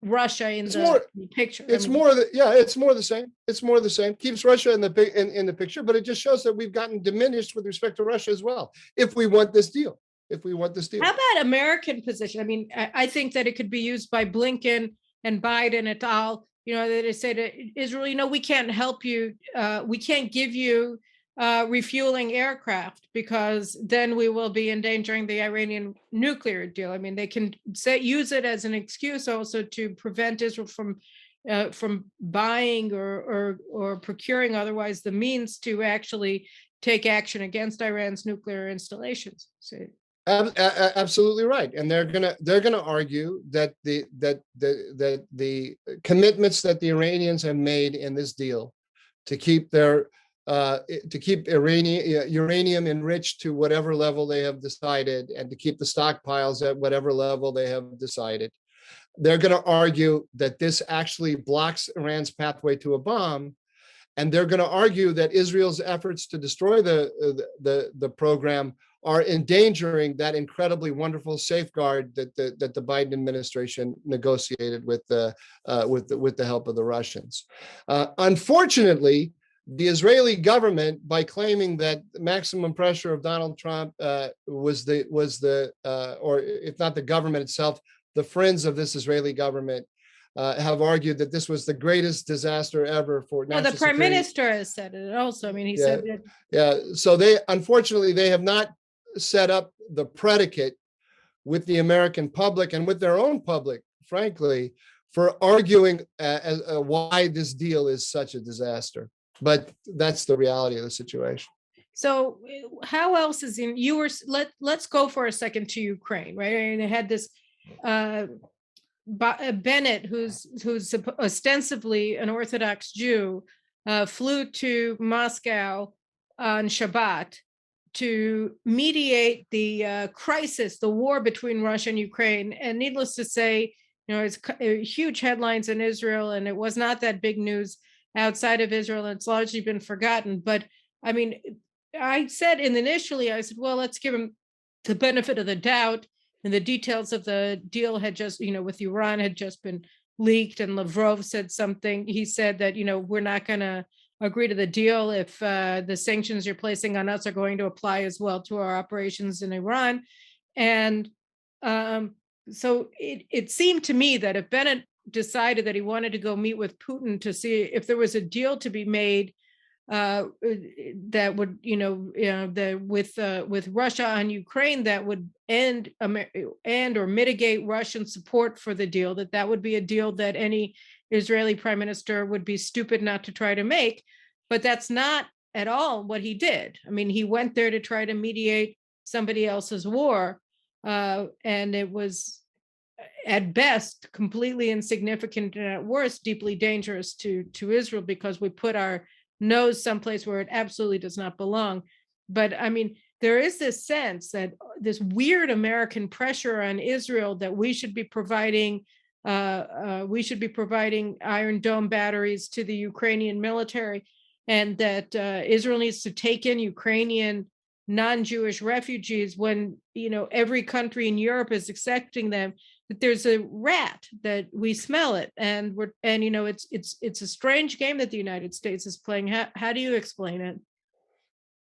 Russia in It's the more, picture. it's more it's more the same. It's more the same. Keeps Russia in the picture, but it just shows that we've gotten diminished with respect to Russia as well. If we want this deal, How about American position? I mean, I think that it could be used by Blinken and Biden et al. You know, they say to Israel, you know, we can't help you. We can't give you refueling aircraft because then we will be endangering the Iranian nuclear deal. I mean, they can use it as an excuse also to prevent Israel from buying or procuring otherwise the means to actually take action against Iran's nuclear installations. So, absolutely right, and they're gonna argue that the commitments that the Iranians have made in this deal to keep their uranium enriched to whatever level they have decided, and to keep the stockpiles at whatever level they have decided, they're going to argue that this actually blocks Iran's pathway to a bomb. And they're going to argue that Israel's efforts to destroy the program are endangering that incredibly wonderful safeguard that the Biden administration negotiated with the help of the Russians. Unfortunately, the Israeli government, by claiming that maximum pressure of Donald Trump was or if not the government itself, the friends of this Israeli government have argued that this was the greatest disaster ever for national the prime security. minister has said it also. I mean, he said that. Yeah. So unfortunately, they have not set up the predicate with the American public and with their own public, frankly, for arguing why this deal is such a disaster. But that's the reality of the situation. So how else is let's go for a second to Ukraine, right? And they had this Bennett, who's ostensibly an Orthodox Jew, flew to Moscow on Shabbat to mediate the crisis, the war between Russia and Ukraine. And needless to say, you know, it's huge headlines in Israel, and it was not that big news outside of Israel, and it's largely been forgotten. But I mean, I said initially, I said, well, let's give him the benefit of the doubt. And the details of the deal had just, you know, with Iran had just been leaked, and Lavrov said something. He said that, you know, we're not going to agree to the deal if the sanctions you're placing on us are going to apply as well to our operations in Iran. And so it seemed to me that if Bennett decided that he wanted to go meet with Putin to see if there was a deal to be made that would, you know, with Russia on Ukraine, that would end or mitigate Russian support for the deal, that would be a deal that any Israeli prime minister would be stupid not to try to make. But that's not at all what he did. I mean, he went there to try to mediate somebody else's war, and it was at best completely insignificant, and at worst deeply dangerous to Israel, because we put our nose someplace where it absolutely does not belong. But I mean, there is this sense that this weird American pressure on Israel that we should be providing Iron Dome batteries to the Ukrainian military, and that Israel needs to take in Ukrainian non-Jewish refugees when, you know, every country in Europe is accepting them. That there's a rat, that we smell it, and you know, it's a strange game that the United States is playing. How do you explain it?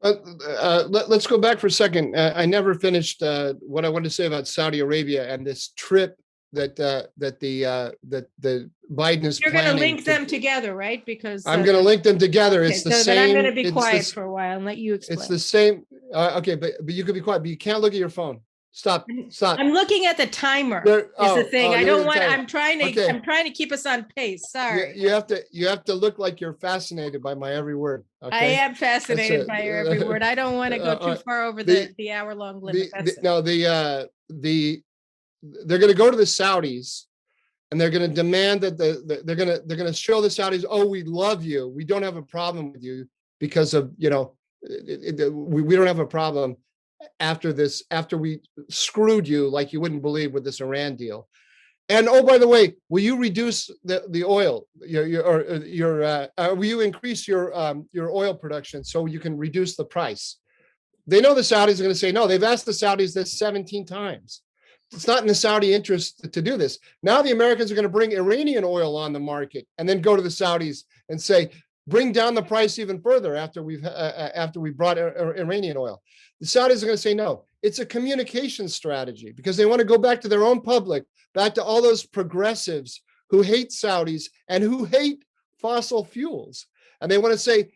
Let's go back for a second. I never finished what I wanted to say about Saudi Arabia and this trip that the Biden is. You're going to link them together, right? Because I'm going to link them together. It's the same. Then I'm going to be quiet for a while and let you explain. It's the same. Okay, but you could be quiet, but you can't look at your phone. Stop. I'm looking at the timer. Is the thing. I don't want. I'm trying to keep us on pace. Sorry. You have to look like you're fascinated by my every word. Okay? I am fascinated by your every word. I don't want to go too far over the hour-long limit. They're going to go to the Saudis, and they're going to demand that they're going to show the Saudis, oh, we love you. We don't have a problem with you because of, you know, we don't have a problem after we screwed you like you wouldn't believe with this Iran deal. And oh, by the way, will you reduce the oil? Will you increase your oil production so you can reduce the price? They know the Saudis are going to say no. They've asked the Saudis this 17 times. it's not in the Saudi interest to do this. Now the Americans are going to bring Iranian oil on the market and then go to the Saudis and say, bring down the price even further after we brought Iranian oil. The Saudis are going to say no. It's a communication strategy because they want to go back to their own public, back to all those progressives who hate Saudis and who hate fossil fuels. And they want to say to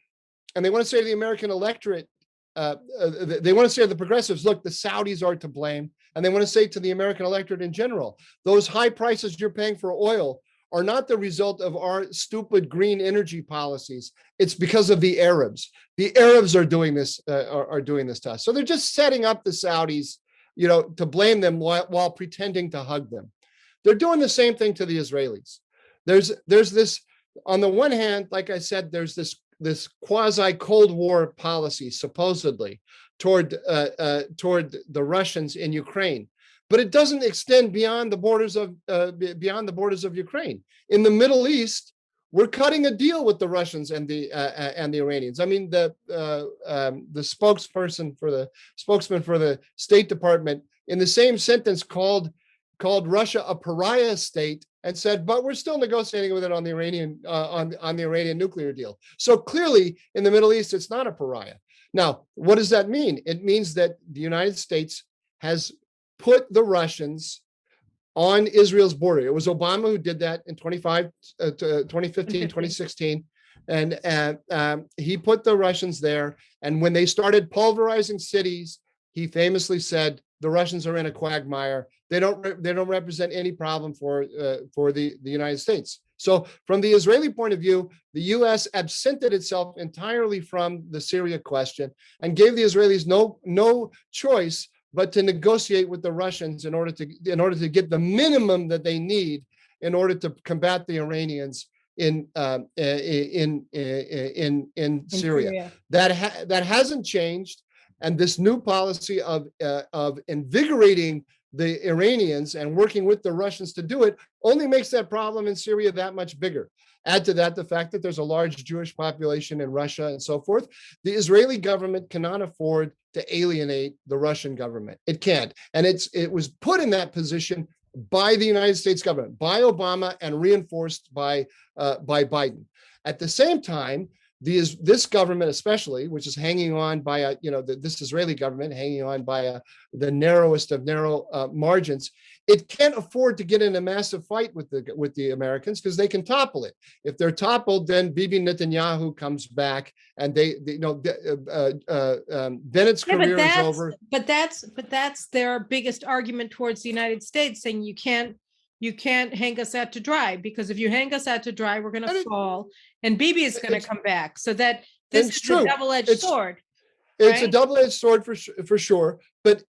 the American electorate, they want to say to the progressives, look, the Saudis are to blame. And they want to say to the American electorate in general, those high prices you're paying for oil are not the result of our stupid green energy policies. It's because of the Arabs. The Arabs are doing this, to us. So they're just setting up the Saudis, to blame them while pretending to hug them. They're doing the same thing to the Israelis. There's this, on the one hand, like I said, there's this quasi Cold War policy supposedly toward the Russians in Ukraine, but it doesn't extend beyond the borders of Ukraine. In the Middle East, we're cutting a deal with the Russians and the Iranians. I mean, the spokesman for the State Department in the same sentence called Russia a pariah state and said, but we're still negotiating with it on the Iranian on the Iranian nuclear deal. So clearly, in the Middle East, it's not a pariah. Now, what does that mean? It means that the United States has put the Russians on Israel's border. It was Obama who did that in 2015, 2016. And he put the Russians there. And when they started pulverizing cities, he famously said, the Russians are in a quagmire. They don't represent any problem for the United States. So from the Israeli point of view, the U.S. absented itself entirely from the Syria question and gave the Israelis no choice but to negotiate with the Russians in order to get the minimum that they need in order to combat the Iranians in Syria. That hasn't changed, and this new policy of invigorating the Iranians and working with the Russians to do it only makes that problem in Syria that much bigger. Add to that the fact that there's a large Jewish population in Russia and so forth. The Israeli government cannot afford to alienate the Russian government. It can't. And it was put in that position by the United States government, by Obama, and reinforced by Biden. At the same time, this government, especially, which is hanging on by this Israeli government hanging on by the narrowest of narrow margins, it can't afford to get in a massive fight with the Americans because they can topple it. If they're toppled, then Bibi Netanyahu comes back, and Bennett's career is over. But that's their biggest argument towards the United States, saying you can't hang us out to dry, because if you hang us out to dry, we're going to fall, and Bibi is going to come back. So that this is a double-edged sword. It's a double-edged sword for sure. But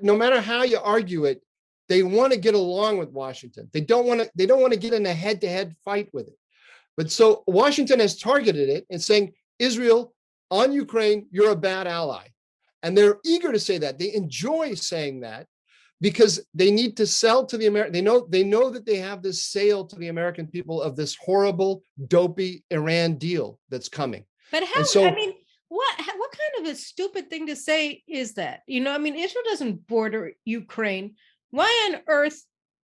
no matter how you argue it, they want to get along with Washington. They don't want to get in a head-to-head fight with it. But so Washington has targeted it and saying, Israel, on Ukraine, you're a bad ally. And they're eager to say that. They enjoy saying that, because they need to sell to the American. They know that they have this sale to the American people of this horrible, dopey Iran deal that's coming. But how? So, I mean, what kind of a stupid thing to say is that? Israel doesn't border Ukraine. Why on earth?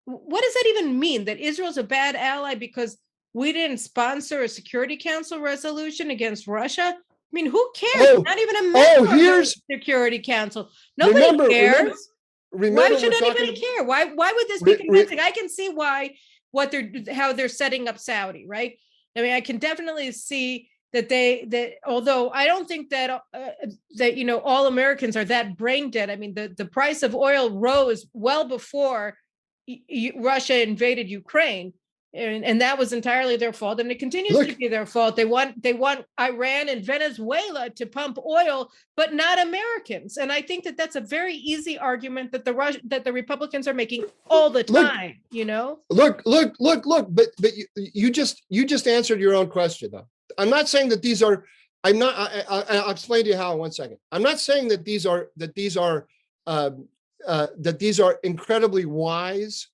What does that even mean? That Israel's a bad ally because we didn't sponsor a Security Council resolution against Russia? I mean, who cares? Not even a member of the Security Council. Nobody cares. Why should anybody care? Why would this be convincing? I can see how they're setting up Saudi, right? I mean, I can definitely see that although I don't think that all Americans are that brain dead. I mean, the price of oil rose well before Russia invaded Ukraine, and that was entirely their fault, and it continues to be their fault. They want Iran and Venezuela to pump oil, but not Americans. And I think that that's a very easy argument that the Republicans are making all the time. But you just answered your own question, though. I'm not saying that these are. I'll explain to you how in 1 second. I'm not saying that these are incredibly wise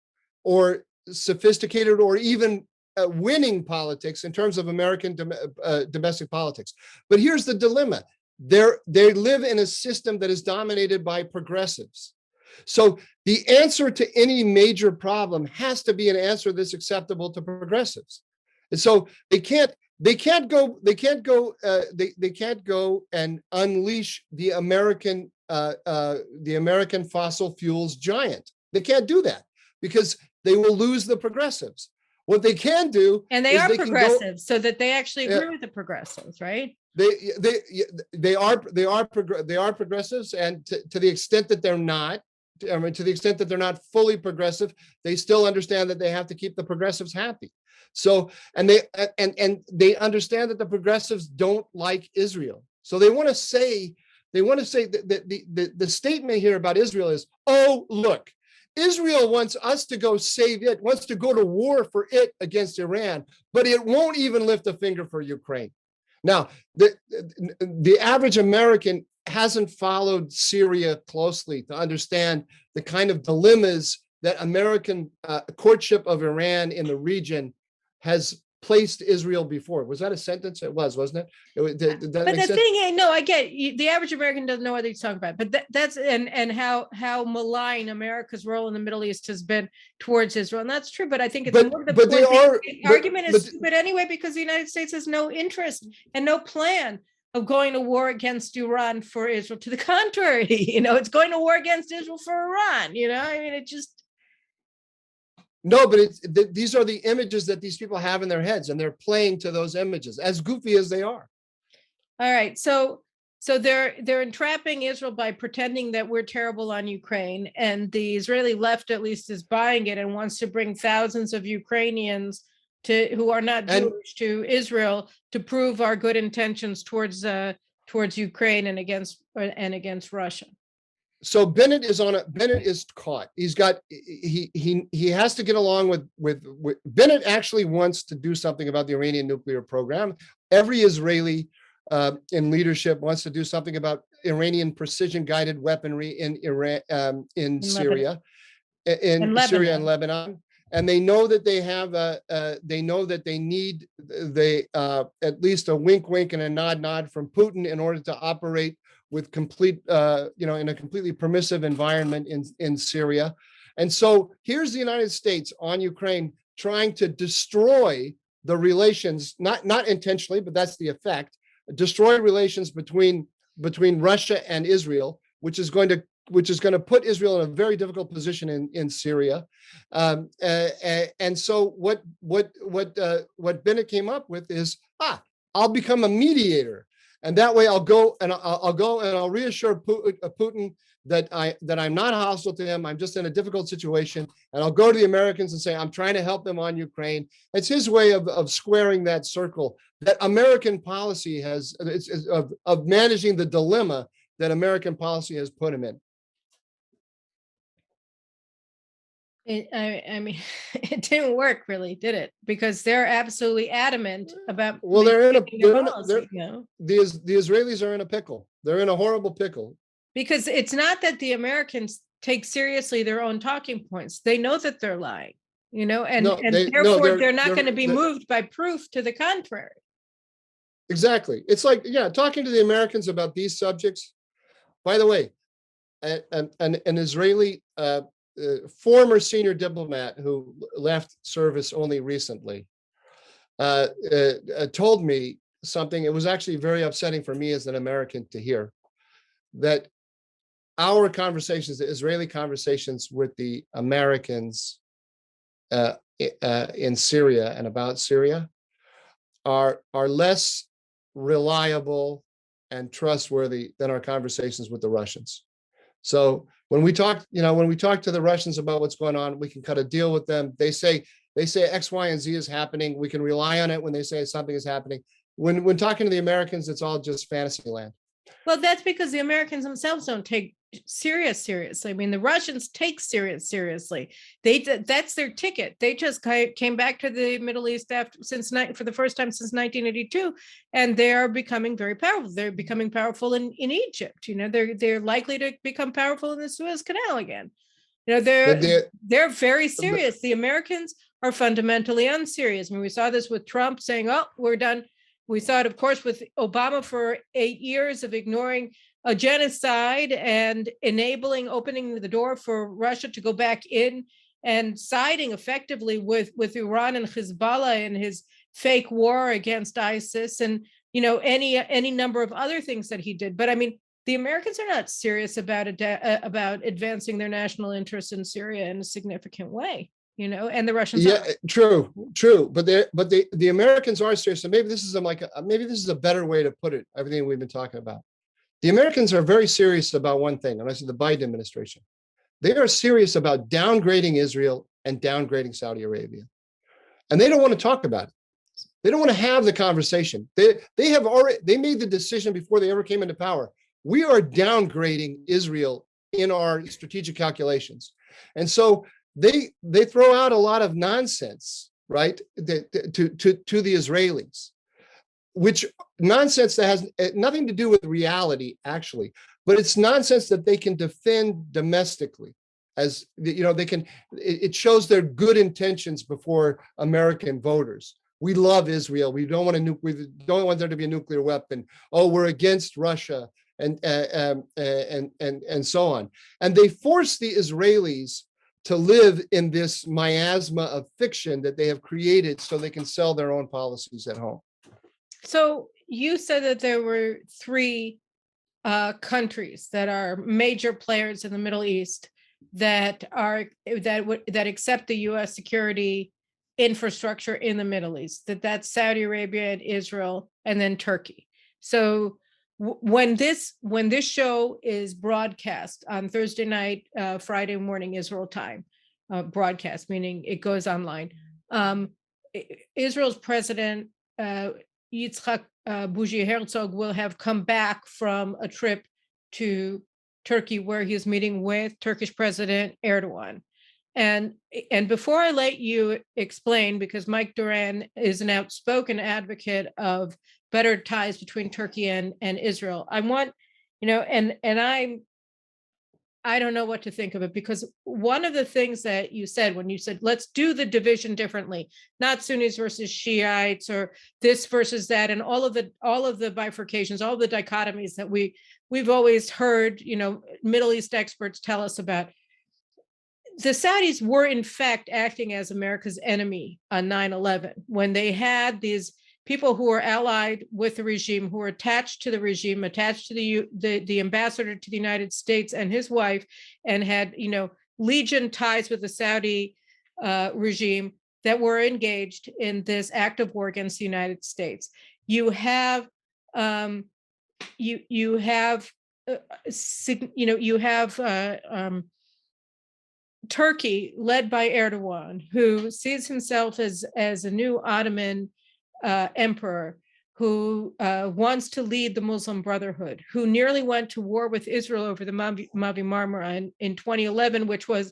or sophisticated or even winning politics in terms of American domestic politics. But here's the dilemma. They live in a system that is dominated by progressives. So the answer to any major problem has to be an answer that's acceptable to progressives. And so they can't go and unleash the American fossil fuels giant. They can't do that because they will lose the progressives. What they can do, and they is are they can go, progressives, so that they actually agree with the progressives, right? they are progressives, and to the extent that they're not, I mean, to the extent that they're not fully progressive, they still understand that they have to keep the progressives happy. So, and they understand that the progressives don't like Israel. So they want to say that the statement here about Israel is, oh, look, Israel wants us to go save it, wants to go to war for it against Iran, but it won't even lift a finger for Ukraine. Now, the average American hasn't followed Syria closely to understand the kind of dilemmas that American courtship of Iran in the region has placed Israel before. Was that a sentence? It was, wasn't it? Did that But make the sense? thing, no, I get the average American doesn't know what he's talking about. But that's and how malign America's role in the Middle East has been towards Israel, and that's true. But I think it's more the but they point. are The argument is stupid anyway, because the United States has no interest and no plan of going to war against Iran for Israel. To the contrary, it's going to war against Israel for Iran. I mean, it just. No, but these are the images that these people have in their heads, and they're playing to those images, as goofy as they are. All right, so they're entrapping Israel by pretending that we're terrible on Ukraine, and the Israeli left at least is buying it and wants to bring thousands of Ukrainians who are not Jewish to Israel to prove our good intentions towards Ukraine and against Russia. So Bennett is caught. He has to get along with Bennett. Actually wants to do something about the Iranian nuclear program. Every Israeli in leadership wants to do something about Iranian precision guided weaponry in Iran, in Syria, in Syria and Lebanon. And they know that they have they know that they need at least a wink wink and a nod nod from Putin in order to operate with complete in a completely permissive environment in Syria. And so here's the United States on Ukraine trying to destroy the relations, not intentionally, but that's the effect, destroy relations between Russia and Israel, which is going to put Israel in a very difficult position in Syria. And so what Bennett came up with is, I'll become a mediator. And that way I'll go and I'll reassure Putin that I'm not hostile to him. I'm just in a difficult situation. And I'll go to the Americans and say, I'm trying to help them on Ukraine. It's his way of squaring that circle that American policy has, of managing the dilemma that American policy has put him in. I mean, it didn't work really, did it? Because they're absolutely adamant about. Well, the Israelis are in a pickle. They're in a horrible pickle. Because it's not that the Americans take seriously their own talking points. They know that they're lying, and therefore they're not going to be moved by proof to the contrary. Exactly. It's like, talking to the Americans about these subjects. By the way, an Israeli former senior diplomat who left service only recently told me something. It was actually very upsetting for me as an American to hear that our conversations, the Israeli conversations with the Americans in Syria and about Syria are less reliable and trustworthy than our conversations with the Russians. So when we talk to the Russians about what's going on, we can cut a deal with them. They say X, Y, and Z is happening. We can rely on it when they say something is happening. When talking to the Americans, it's all just fantasy land. Well, that's because the Americans themselves don't take Syria seriously. I mean, the Russians take Syria seriously. That's their ticket. They just came back to the Middle East for the first time since 1982, and they are becoming very powerful. They're becoming powerful in Egypt. They're likely to become powerful in the Suez Canal again. They're very serious. The Americans are fundamentally unserious. I mean, we saw this with Trump saying, "Oh, we're done." We saw it, of course, with Obama for 8 years of ignoring a genocide and opening the door for Russia to go back in and siding effectively with Iran and Hezbollah in his fake war against ISIS, and any number of other things that he did. But I mean, the Americans are not serious about advancing their national interests in Syria in a significant way, and the Russians Yeah, are. true. But the Americans are serious. So maybe this is a better way to put it. Everything we've been talking about. The Americans are very serious about one thing, and I said the Biden administration. They are serious about downgrading Israel and downgrading Saudi Arabia, and they don't want to talk about it. They don't want to have the conversation. They made the decision before they ever came into power. We are downgrading Israel in our strategic calculations, and so they throw out a lot of nonsense, right, to the Israelis, which nonsense that has nothing to do with reality, actually, but it's nonsense that they can defend domestically. As they can, it shows their good intentions before American voters. We love Israel. We don't want there to be a nuclear weapon. Oh, we're against Russia, and so on. And they force the Israelis to live in this miasma of fiction that they have created so they can sell their own policies at home. So you said that there were three countries that are major players in the Middle East that accept the U.S. security infrastructure in the Middle East. That's Saudi Arabia and Israel, and then Turkey. So when this show is broadcast on Thursday night, Friday morning Israel time, broadcast meaning it goes online. Israel's president Yitzhak Bougie Herzog will have come back from a trip to Turkey where he's meeting with Turkish President Erdogan. And before I let you explain, because Mike Doran is an outspoken advocate of better ties between Turkey and Israel, I want, I don't know what to think of it, because one of the things that you said when you said, let's do the division differently, not Sunnis versus Shiites or this versus that, and all of the bifurcations, all the dichotomies that we've always heard, Middle East experts tell us about. The Saudis were in fact acting as America's enemy on 9/11 when they had these people who were allied with the regime, who were attached to the regime, attached to the ambassador to the United States and his wife, and had legion ties with the Saudi regime, that were engaged in this act of war against the United States. You have Turkey, led by Erdogan, who sees himself as a new Ottoman emperor, who wants to lead the Muslim Brotherhood, who nearly went to war with Israel over the Mavi Marmara in 2011, which was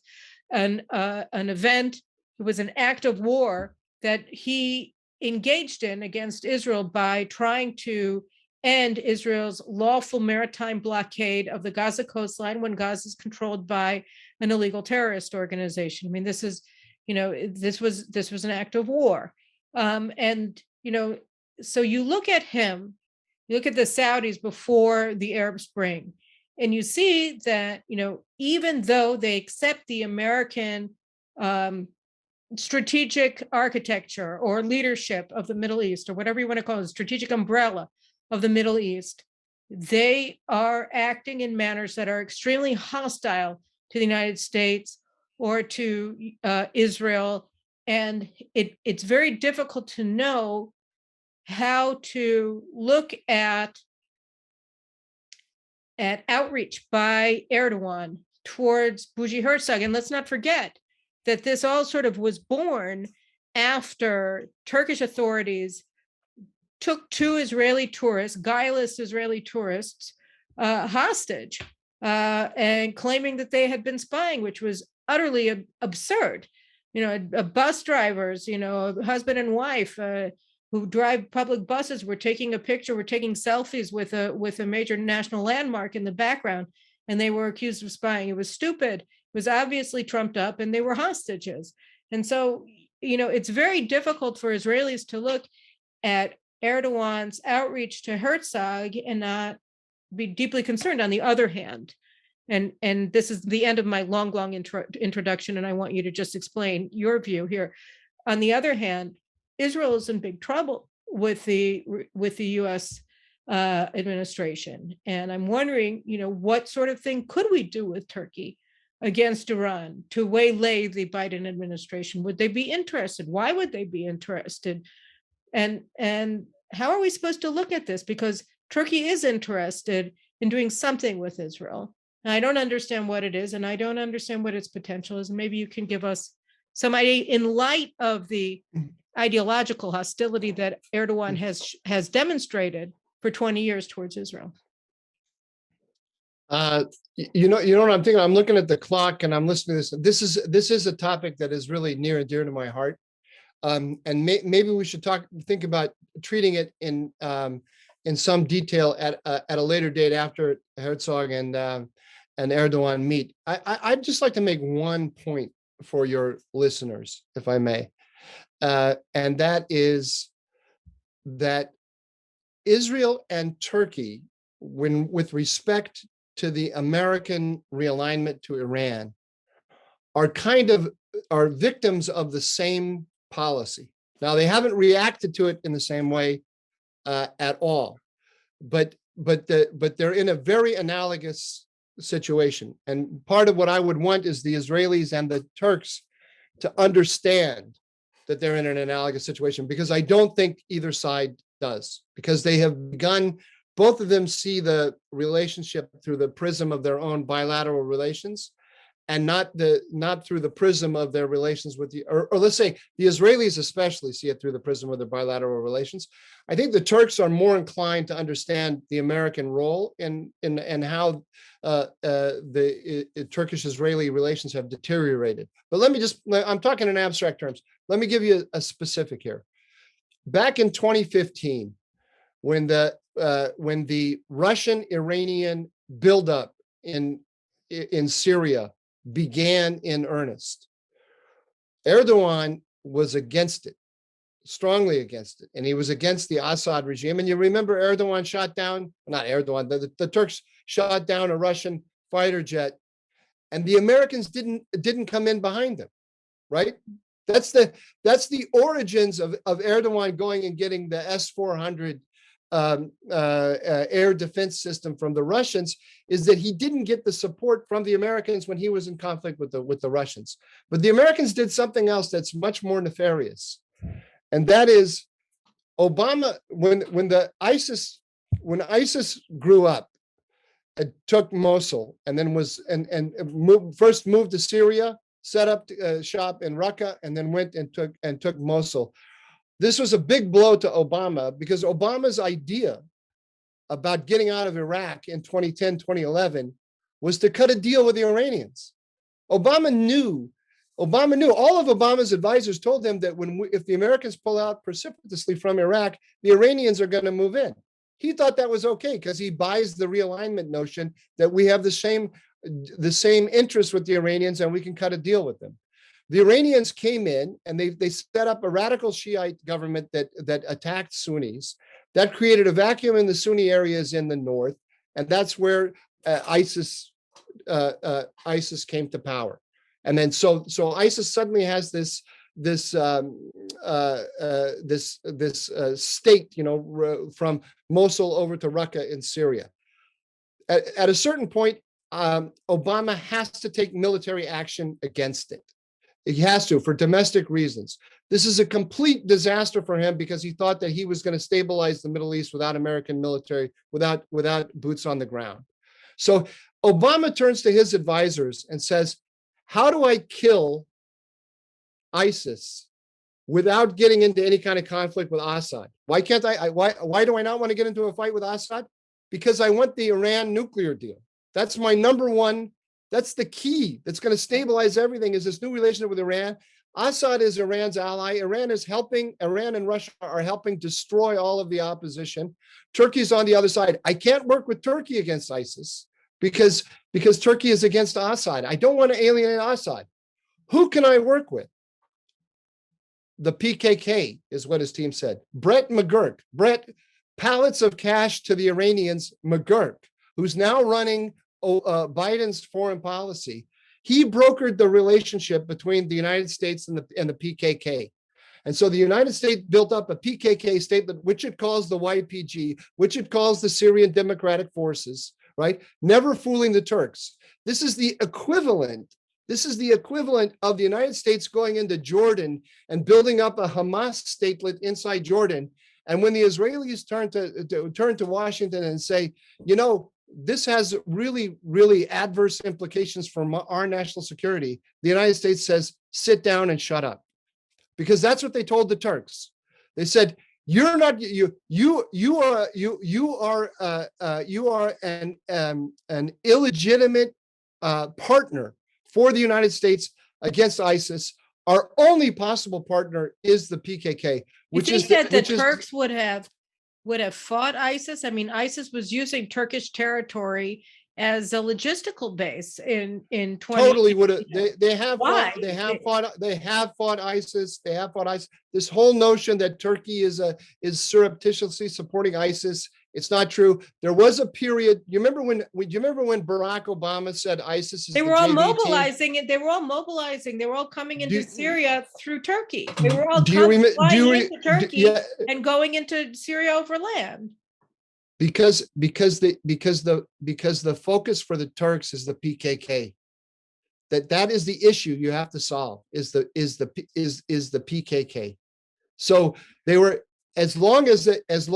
an event. It was an act of war that he engaged in against Israel by trying to end Israel's lawful maritime blockade of the Gaza coastline when Gaza is controlled by an illegal terrorist organization. I mean, this was an act of war. So you look at him, you look at the Saudis before the Arab Spring, and you see that, even though they accept the American strategic architecture or leadership of the Middle East, or whatever you want to call it, strategic umbrella of the Middle East, they are acting in manners that are extremely hostile to the United States or to Israel. And it's very difficult to know how to look at outreach by Erdogan towards Bougie Herzog. And let's not forget that this all sort of was born after Turkish authorities took two Israeli tourists, guileless Israeli tourists, hostage, and claiming that they had been spying, which was utterly absurd. Bus drivers, husband and wife who drive public buses were taking selfies with a major national landmark in the background, and they were accused of spying. It was stupid. It was obviously trumped up, and they were hostages. And so, it's very difficult for Israelis to look at Erdogan's outreach to Herzog and not be deeply concerned. On the other hand, and this is the end of my long introduction, and I want you to just explain your view here. On the other hand, Israel is in big trouble with the U.S. Administration, and I'm wondering, what sort of thing could we do with Turkey against Iran to waylay the Biden administration? Would they be interested? Why would they be interested? And how are we supposed to look at this? Because Turkey is interested in doing something with Israel. And I don't understand what it is, and I don't understand what its potential is. Maybe you can give us some idea in light of the ideological hostility that Erdogan has demonstrated for 20 years towards Israel. You know what I'm thinking? I'm looking at the clock and I'm listening to this. This is a topic that is really near and dear to my heart. And maybe we should think about treating it in some detail at a later date after Herzog and Erdogan meet. I'd just like to make one point for your listeners, if I may, and that is that Israel and Turkey, with respect to the American realignment to Iran, are victims of the same policy. Now, they haven't reacted to it in the same way at all, but they're in a very analogous situation. And part of what I would want is the Israelis and the Turks to understand that they're in an analogous situation, because I don't think either side does, because they have begun, both of them see the relationship through the prism of their own bilateral relations, and not through the prism of their relations with or let's say the Israelis especially see it through the prism of their bilateral relations. I think the Turks are more inclined to understand the American role in how the Turkish-Israeli relations have deteriorated. But I'm talking in abstract terms. Let me give you a specific here. Back in 2015, when the Russian-Iranian buildup in Syria began in earnest, Erdogan was against it, strongly against it, and he was against the Assad regime. And you remember the Turks shot down a Russian fighter jet, and the Americans didn't come in behind them, right? That's the origins of Erdogan going and getting the S-400 air defense system from the Russians, is that he didn't get the support from the Americans when he was in conflict with the Russians. But the Americans did something else that's much more nefarious, and that is Obama. When ISIS grew up, it took Mosul, and then first moved to Syria, set up shop in Raqqa, and then went and took Mosul. This was a big blow to Obama, because Obama's idea about getting out of Iraq in 2010, 2011 was to cut a deal with the Iranians. Obama knew, all of Obama's advisors told him that if the Americans pull out precipitously from Iraq, the Iranians are going to move in. He thought that was okay, because he buys the realignment notion that we have the same interests with the Iranians and we can cut a deal with them. The Iranians came in and they set up a radical Shiite government that attacked Sunnis. That created a vacuum in the Sunni areas in the north, and that's where ISIS came to power. And then so ISIS suddenly has this state, from Mosul over to Raqqa in Syria. At a certain point, Obama has to take military action against it. He has to, for domestic reasons. This is a complete disaster for him, because he thought that he was going to stabilize the Middle East without American military, without boots on the ground. So Obama turns to his advisors and says, how do I kill ISIS without getting into any kind of conflict with Assad? Why can't why do I not want to get into a fight with Assad? Because I want the Iran nuclear deal. That's my number one. That's the key that's going to stabilize everything, is this new relationship with Iran. Assad is Iran's ally. Iran and Russia are helping destroy all of the opposition. Turkey's on the other side. I can't work with Turkey against ISIS because Turkey is against Assad. I don't want to alienate Assad. Who can I work with? The PKK is what his team said. Brett McGurk. Brett, pallets of cash to the Iranians, McGurk. who's now running Biden's foreign policy, he brokered the relationship between the United States and the PKK. And so the United States built up a PKK state, which it calls the YPG, which it calls the Syrian Democratic Forces, right? Never fooling the Turks. This is the equivalent. This is the equivalent of the United States going into Jordan and building up a Hamas statelet inside Jordan. And when the Israelis turn to Washington and say, you know, this has really, really adverse implications for our national security, the United States says, sit down and shut up. Because that's what they told the Turks. They said, "You're not you are an illegitimate partner for the United States against ISIS. Our only possible partner is the PKK." Which is that the Turks would have fought ISIS? I mean, ISIS was using Turkish territory as a logistical base in 20. Totally would have. They have fought ISIS. They have fought ISIS. This whole notion that Turkey is surreptitiously supporting ISIS, it's not true. There was a period. You remember when Barack Obama said ISIS is they were all mobilizing it. They were all mobilizing. They were all coming into Syria through Turkey. They were all flying into Turkey and going into Syria over land. Because the focus for the Turks is the PKK. That is the issue you have to solve is the PKK. So they were, as long as there's this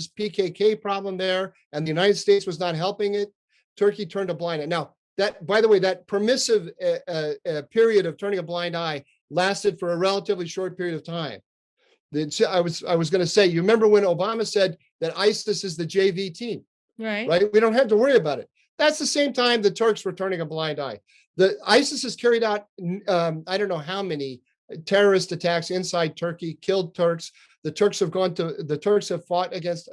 PKK problem there and the United States was not helping it, Turkey turned a blind eye. Now that, by the way, that permissive period of turning a blind eye lasted for a relatively short period of time. I was going to say, you remember when Obama said that ISIS is the JV team, right? We don't have to worry about it. That's the same time the Turks were turning a blind eye. The ISIS has carried out, I don't know how many terrorist attacks inside Turkey, killed Turks. The Turks have fought against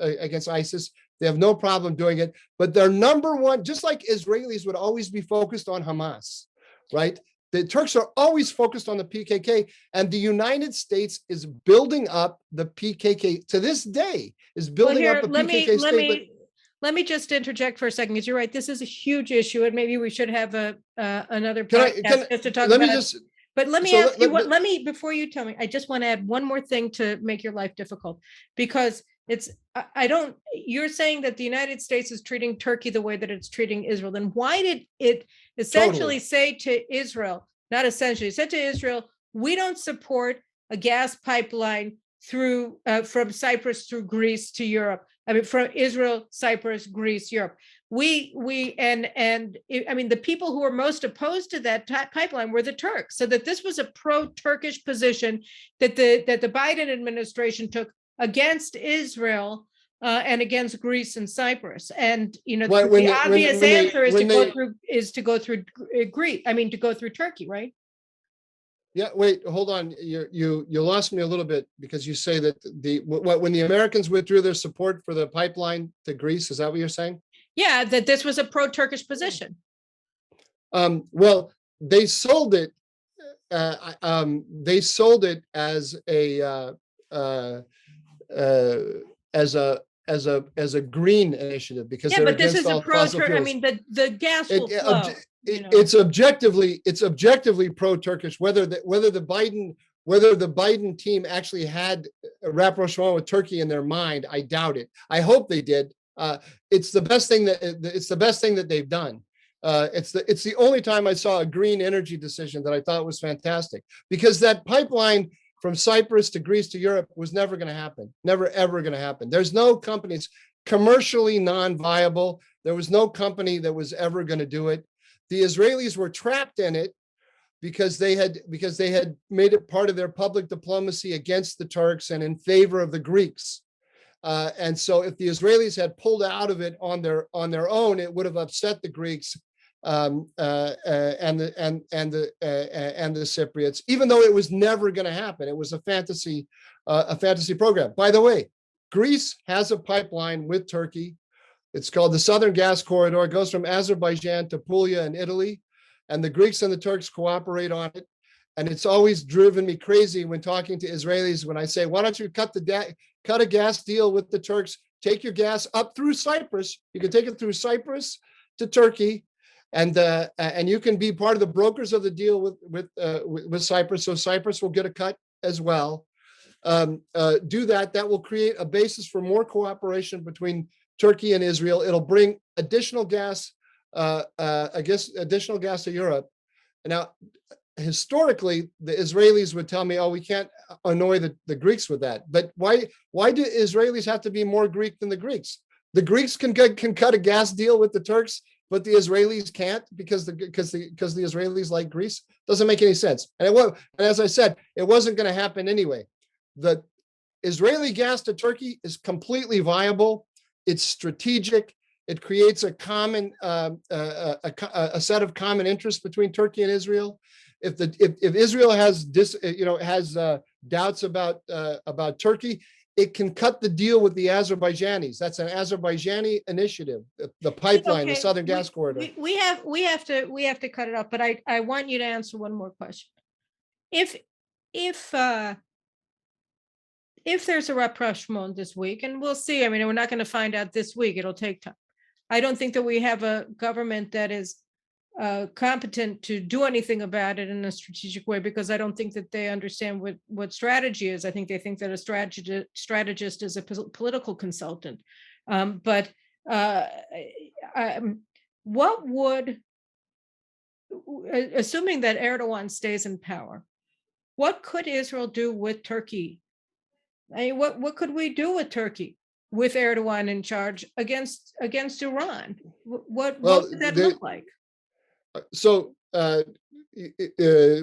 ISIS. They have no problem doing it. But their number one, just like Israelis would always be focused on Hamas, right? The Turks are always focused on the PKK, and the United States is building up the PKK to this day. Is building up a PKK state. Let me just interject for a second, because you're right. This is a huge issue, and maybe we should have another podcast just to talk about it. But let me ask you, before you tell me, I just want to add one more thing to make your life difficult, because you're saying that the United States is treating Turkey the way that it's treating Israel. Then why did it essentially say to Israel, not essentially, said to Israel, we don't support a gas pipeline through from Cyprus through Greece to Europe? I mean, from Israel, Cyprus, Greece, Europe. I mean, the people who were most opposed to that pipeline were the Turks. So that this was a pro-Turkish position that the Biden administration took against Israel and against Greece and Cyprus. And the obvious answer is to go through Greece. I mean, to go through Turkey, right? Yeah, wait, hold on. You lost me a little bit, because you say that when the Americans withdrew their support for the pipeline to Greece, is that what you're saying? Yeah, that this was a pro-Turkish position. Well, they sold it. They sold it as a green initiative, because but this is a pro-Turkish. I mean, the gas will flow. It's objectively pro-Turkish. Whether the Biden team actually had a rapprochement with Turkey in their mind, I doubt it. I hope they did. It's the best thing that they've done. It's the only time I saw a green energy decision that I thought was fantastic, because that pipeline from Cyprus to Greece to Europe was never going to happen. Never, ever going to happen. There's no companies, commercially non-viable. There was no company that was ever going to do it. The Israelis were trapped in it because they had made it part of their public diplomacy against the Turks and in favor of the Greeks. And so if the Israelis had pulled out of it on their own, it would have upset the Greeks and the Cypriots, even though it was never going to happen. It was a fantasy program. By the way, Greece has a pipeline with Turkey. It's called the Southern Gas Corridor. It goes from Azerbaijan to Puglia in Italy, and the Greeks and the Turks cooperate on it. And it's always driven me crazy when talking to Israelis when I say, why don't you cut a gas deal with the Turks take your gas up through Cyprus. You can take it through Cyprus to Turkey, and you can be part of the brokers of the deal with Cyprus. So Cyprus will get a cut as well. Do that. That will create a basis for more cooperation between Turkey and Israel. It'll bring additional gas, additional gas to Europe. Now, historically, the Israelis would tell me, "Oh, we can't annoy the Greeks with that." But why do Israelis have to be more Greek than the Greeks? The Greeks can cut a gas deal with the Turks, but the Israelis can't because the Israelis like Greece. Doesn't make any sense. And as I said, it wasn't going to happen anyway. The Israeli gas to Turkey is completely viable. It's strategic. It creates a common a set of common interests between Turkey and Israel. If Israel has doubts about Turkey, it can cut the deal with the Azerbaijanis. That's an Azerbaijani initiative. The pipeline, the Southern Gas Corridor. We have to cut it off. But I want you to answer one more question. If there's a rapprochement this week, and we'll see. I mean, we're not going to find out this week. It'll take time. I don't think that we have a government that is competent to do anything about it in a strategic way, because I don't think that they understand what strategy is. I think they think that a strategist is a political consultant. What would, assuming that Erdogan stays in power, what could Israel do with Turkey? I mean, what could we do with Turkey with Erdogan in charge against Iran? What would that look like? So,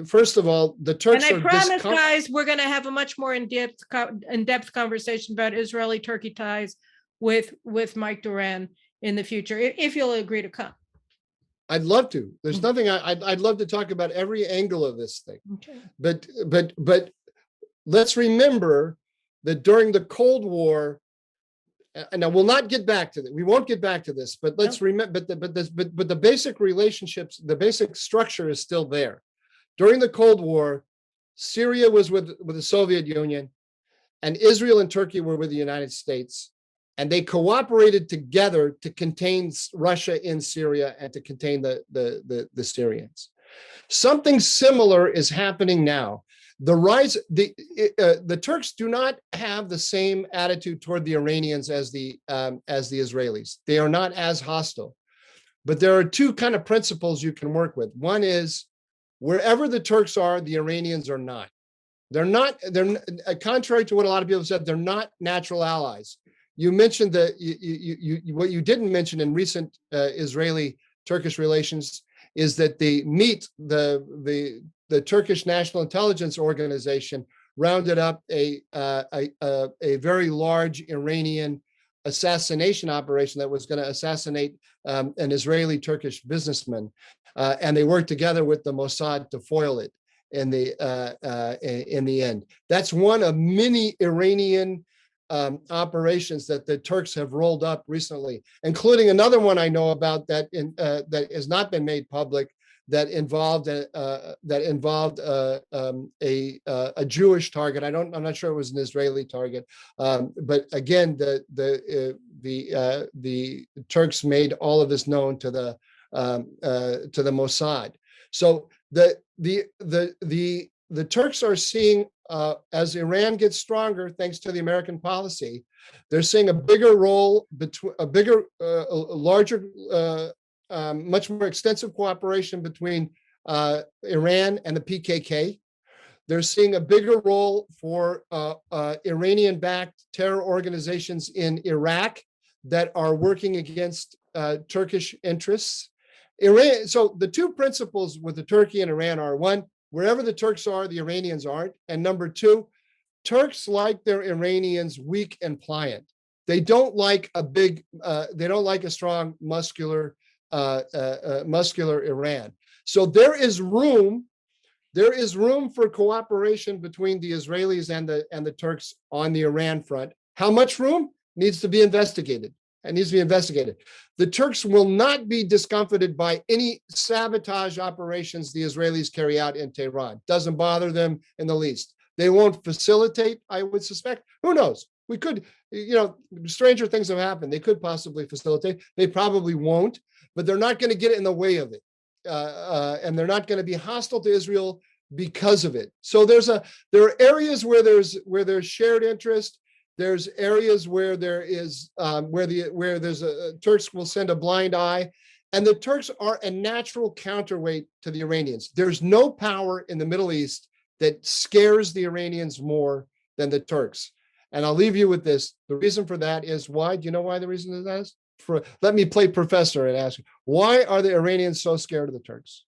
first of all, the Turks and I promise, guys, we're going to have a much more in-depth conversation about Israeli-Turkey ties with Mike Doran in the future, if you'll agree to come. I'd love to. There's nothing I'd love to talk about every angle of this thing. Okay. But let's remember that during the Cold War, and we'll not get back to that. We won't get back to this, but let's remember. But the basic relationships, the basic structure is still there. During the Cold War, Syria was with the Soviet Union, and Israel and Turkey were with the United States, and they cooperated together to contain Russia in Syria and to contain the Syrians. Something similar is happening now. The Turks do not have the same attitude toward the Iranians as the Israelis. They are not as hostile, but there are two kind of principles you can work with. One is wherever the Turks are, the Iranians are not. They're contrary to what a lot of people said, they're not natural allies. You mentioned what you didn't mention in recent Israeli-Turkish relations is that they meet the Turkish National Intelligence Organization rounded up a very large Iranian assassination operation that was going to assassinate an Israeli-Turkish businessman, and they worked together with the Mossad to foil it in the end. That's one of many Iranian operations that the Turks have rolled up recently, including another one I know about that has not been made public, that involved a Jewish target. I'm not sure it was an Israeli target, but again, the Turks made all of this known to the Mossad. So the Turks are seeing, as Iran gets stronger, thanks to the American policy, they're seeing a bigger role, larger, much more extensive cooperation between Iran and the PKK. They're seeing a bigger role for Iranian-backed terror organizations in Iraq that are working against Turkish interests. So the two principles with the Turkey and Iran are: one, wherever the Turks are, the Iranians aren't. And number two, Turks like their Iranians weak and pliant. They don't like a strong, muscular Iran. So there is room for cooperation between the Israelis and the Turks on the Iran front. How much room needs to be investigated? It needs to be investigated. The Turks will not be discomfited by any sabotage operations the Israelis carry out in Tehran. Doesn't bother them in the least. They won't facilitate, I would suspect. Who knows? We could, stranger things have happened. They could possibly facilitate. They probably won't, but they're not going to get in the way of it. And they're not going to be hostile to Israel because of it. So there are areas where there's shared interest. There's areas where there is Turks will send a blind eye, and the Turks are a natural counterweight to the Iranians. There's no power in the Middle East that scares the Iranians more than the Turks. And I'll leave you with this. The reason for that is why? Do you know why the reason for that is? Let me play professor and ask you, why are the Iranians so scared of the Turks?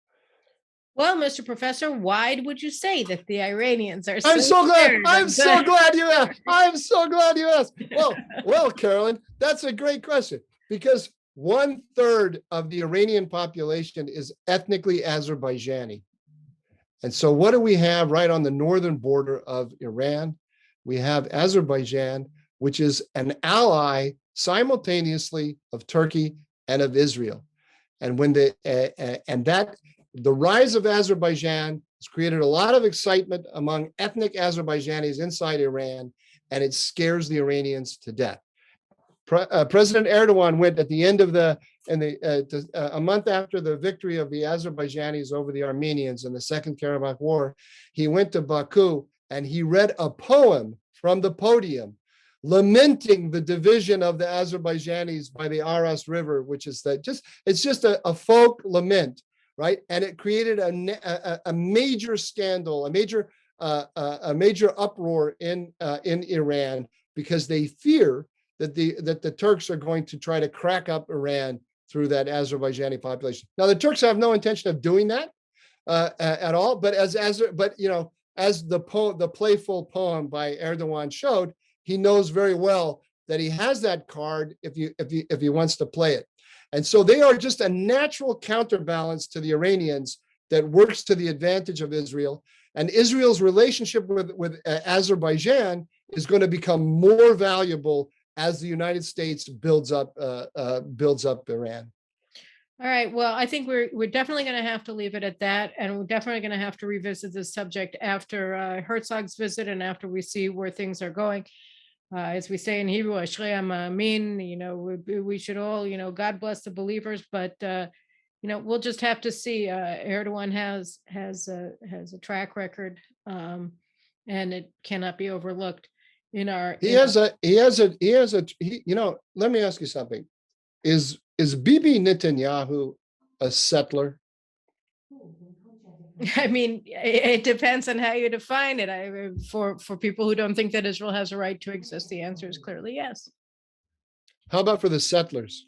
Well, Mr. Professor, why would you say that the Iranians are I'm so glad. scared I'm of so glad you asked. I'm so glad you asked. Well, Carolyn, that's a great question, because 1/3 of the Iranian population is ethnically Azerbaijani. And so what do we have right on the northern border of Iran? We have Azerbaijan, which is an ally simultaneously of Turkey and of Israel. And when the rise of Azerbaijan has created a lot of excitement among ethnic Azerbaijanis inside Iran, and it scares the Iranians to death. President Erdogan went at the end of a month after the victory of the Azerbaijanis over the Armenians in the Second Karabakh War. He went to Baku and he read a poem from the podium lamenting the division of the Azerbaijanis by the Aras River, which is it's just a folk lament, right? And it created a major scandal, a major uproar in Iran, because they fear that the Turks are going to try to crack up Iran through that Azerbaijani population. Now, the Turks have no intention of doing that at all. But as the playful poem by Erdogan showed, he knows very well that he has that card if he wants to play it. And so they are just a natural counterbalance to the Iranians that works to the advantage of Israel. And Israel's relationship with Azerbaijan is going to become more valuable as the United States builds up Iran. All right. Well, I think we're definitely going to have to leave it at that, and we're definitely going to have to revisit this subject after Herzog's visit and after we see where things are going. As we say in Hebrew, Ashrei Ha'ma'amin, we should all, God bless the believers, but we'll just have to see. Erdogan has a track record, and it cannot be overlooked. Let me ask you something. Is Bibi Netanyahu a settler? I mean, it depends on how you define it. For people who don't think that Israel has a right to exist, the answer is clearly yes. How about for the settlers?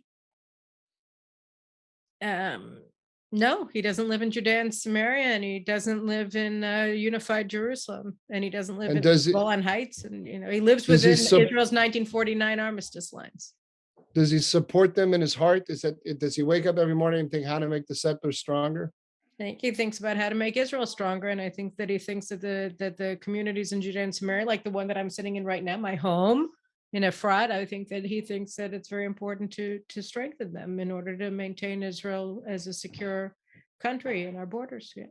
No, he doesn't live in Judea and Samaria, and he doesn't live in unified Jerusalem, and he doesn't live in Golan Heights, and he lives within Israel's 1949 armistice lines. Does he support them in his heart? Does he wake up every morning and think how to make the settlers stronger? I think he thinks about how to make Israel stronger, and I think that he thinks that the communities in Judea and Samaria, like the one that I'm sitting in right now, my home in Efrat, I think that he thinks that it's very important to strengthen them in order to maintain Israel as a secure country in our borders. Yeah.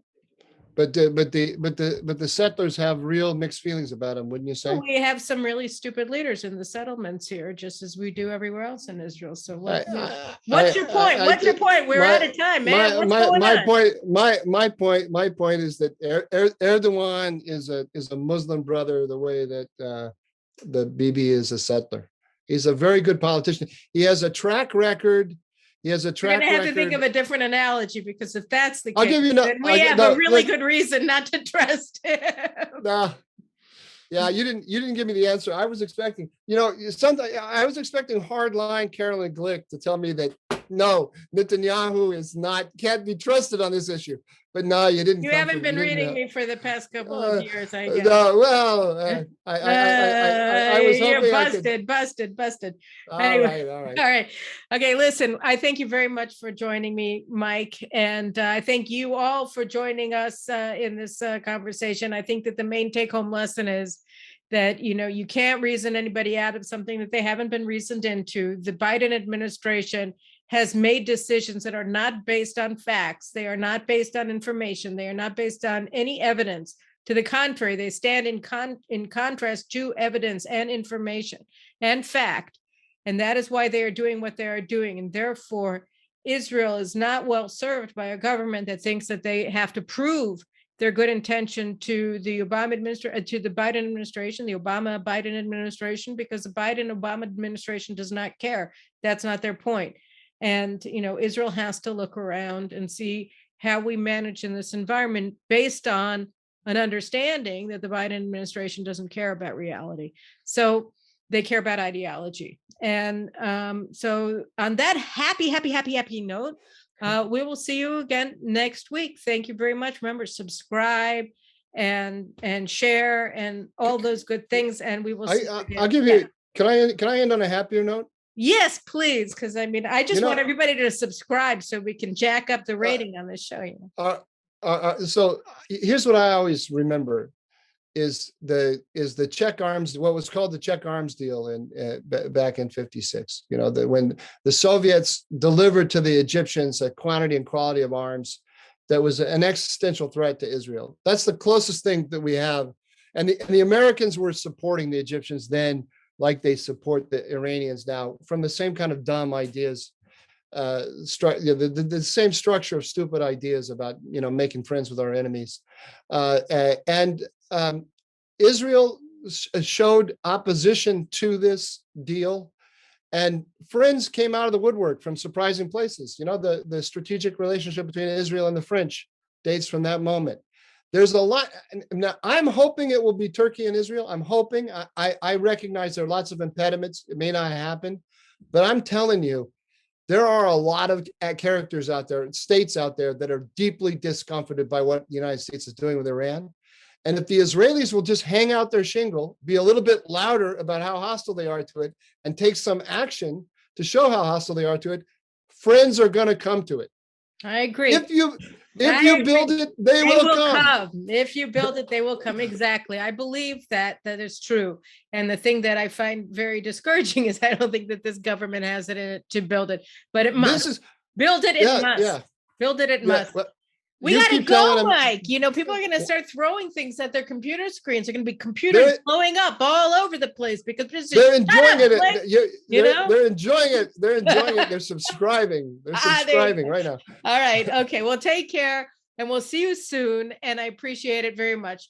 But the settlers have real mixed feelings about him, wouldn't you say? Well, we have some really stupid leaders in the settlements here, just as we do everywhere else in Israel. So what's your point? What's your point? We're out of time, man. My point is that Erdogan is a Muslim brother, the way that the Bibi is a settler. He's a very good politician. He has a track record. You're going to have to think of a different analogy, because if that's the case, then we have a really good reason not to trust him. Yeah, you didn't give me the answer. I was expecting, I was expecting hardline Carolyn Glick to tell me that no, Netanyahu can't be trusted on this issue. But no, you didn't. You haven't been reading me for the past couple of years, I guess. No, well, I was hoping you're busted. All right. Okay, listen, I thank you very much for joining me, Mike, and I thank you all for joining us in this conversation. I think that the main take-home lesson is that, you can't reason anybody out of something that they haven't been reasoned into. The Biden administration has made decisions that are not based on facts. They are not based on information. They are not based on any evidence To the contrary, they stand in contrast to evidence and information and fact. And that is why they are doing what they are doing. And therefore, Israel is not well served by a government that thinks that they have to prove their good intention to the Biden administration, the Obama-Biden administration, because the Biden-Obama administration does not care. That's not their point. And, Israel has to look around and see how we manage in this environment based on an understanding that the Biden administration doesn't care about reality. So they care about ideology. And so on that happy note, we will see you again next week. Thank you very much. Remember, subscribe and share and all those good things. And we will see you again. I'll give you, can I end on a happier note? Yes, please. Because I just want everybody to subscribe so we can jack up the rating on this show. So here's what I always remember is the check arms, what was called the check arms deal back in 56, when the Soviets delivered to the Egyptians a quantity and quality of arms that was an existential threat to Israel. That's the closest thing that we have. And the Americans were supporting the Egyptians then, like they support the Iranians now, from the same kind of dumb ideas, the same structure of stupid ideas about, making friends with our enemies. Israel showed opposition to this deal, and friends came out of the woodwork from surprising places. The strategic relationship between Israel and the French dates from that moment. There's a lot. Now, I'm hoping it will be Turkey and Israel. I'm hoping. I recognize there are lots of impediments. It may not happen, but I'm telling you, there are a lot of characters out there, states out there that are deeply discomforted by what the United States is doing with Iran. And if the Israelis will just hang out their shingle, be a little bit louder about how hostile they are to it, and take some action to show how hostile they are to it, friends are going to come to it. I agree. If you build it, they will come. If you build it, they will come. Exactly. I believe that is true. And the thing that I find very discouraging is I don't think that this government has it in it to build it, but it must. Build it, it must. Yeah. Build it, it must. Well, we got to go, Mike. People are going to start throwing things at their computer screens. They're going to be computers blowing up all over the place because they're enjoying it. They're enjoying it. They're enjoying it. They're subscribing. They're subscribing right now. All right. Okay. Well, take care, and we'll see you soon. And I appreciate it very much.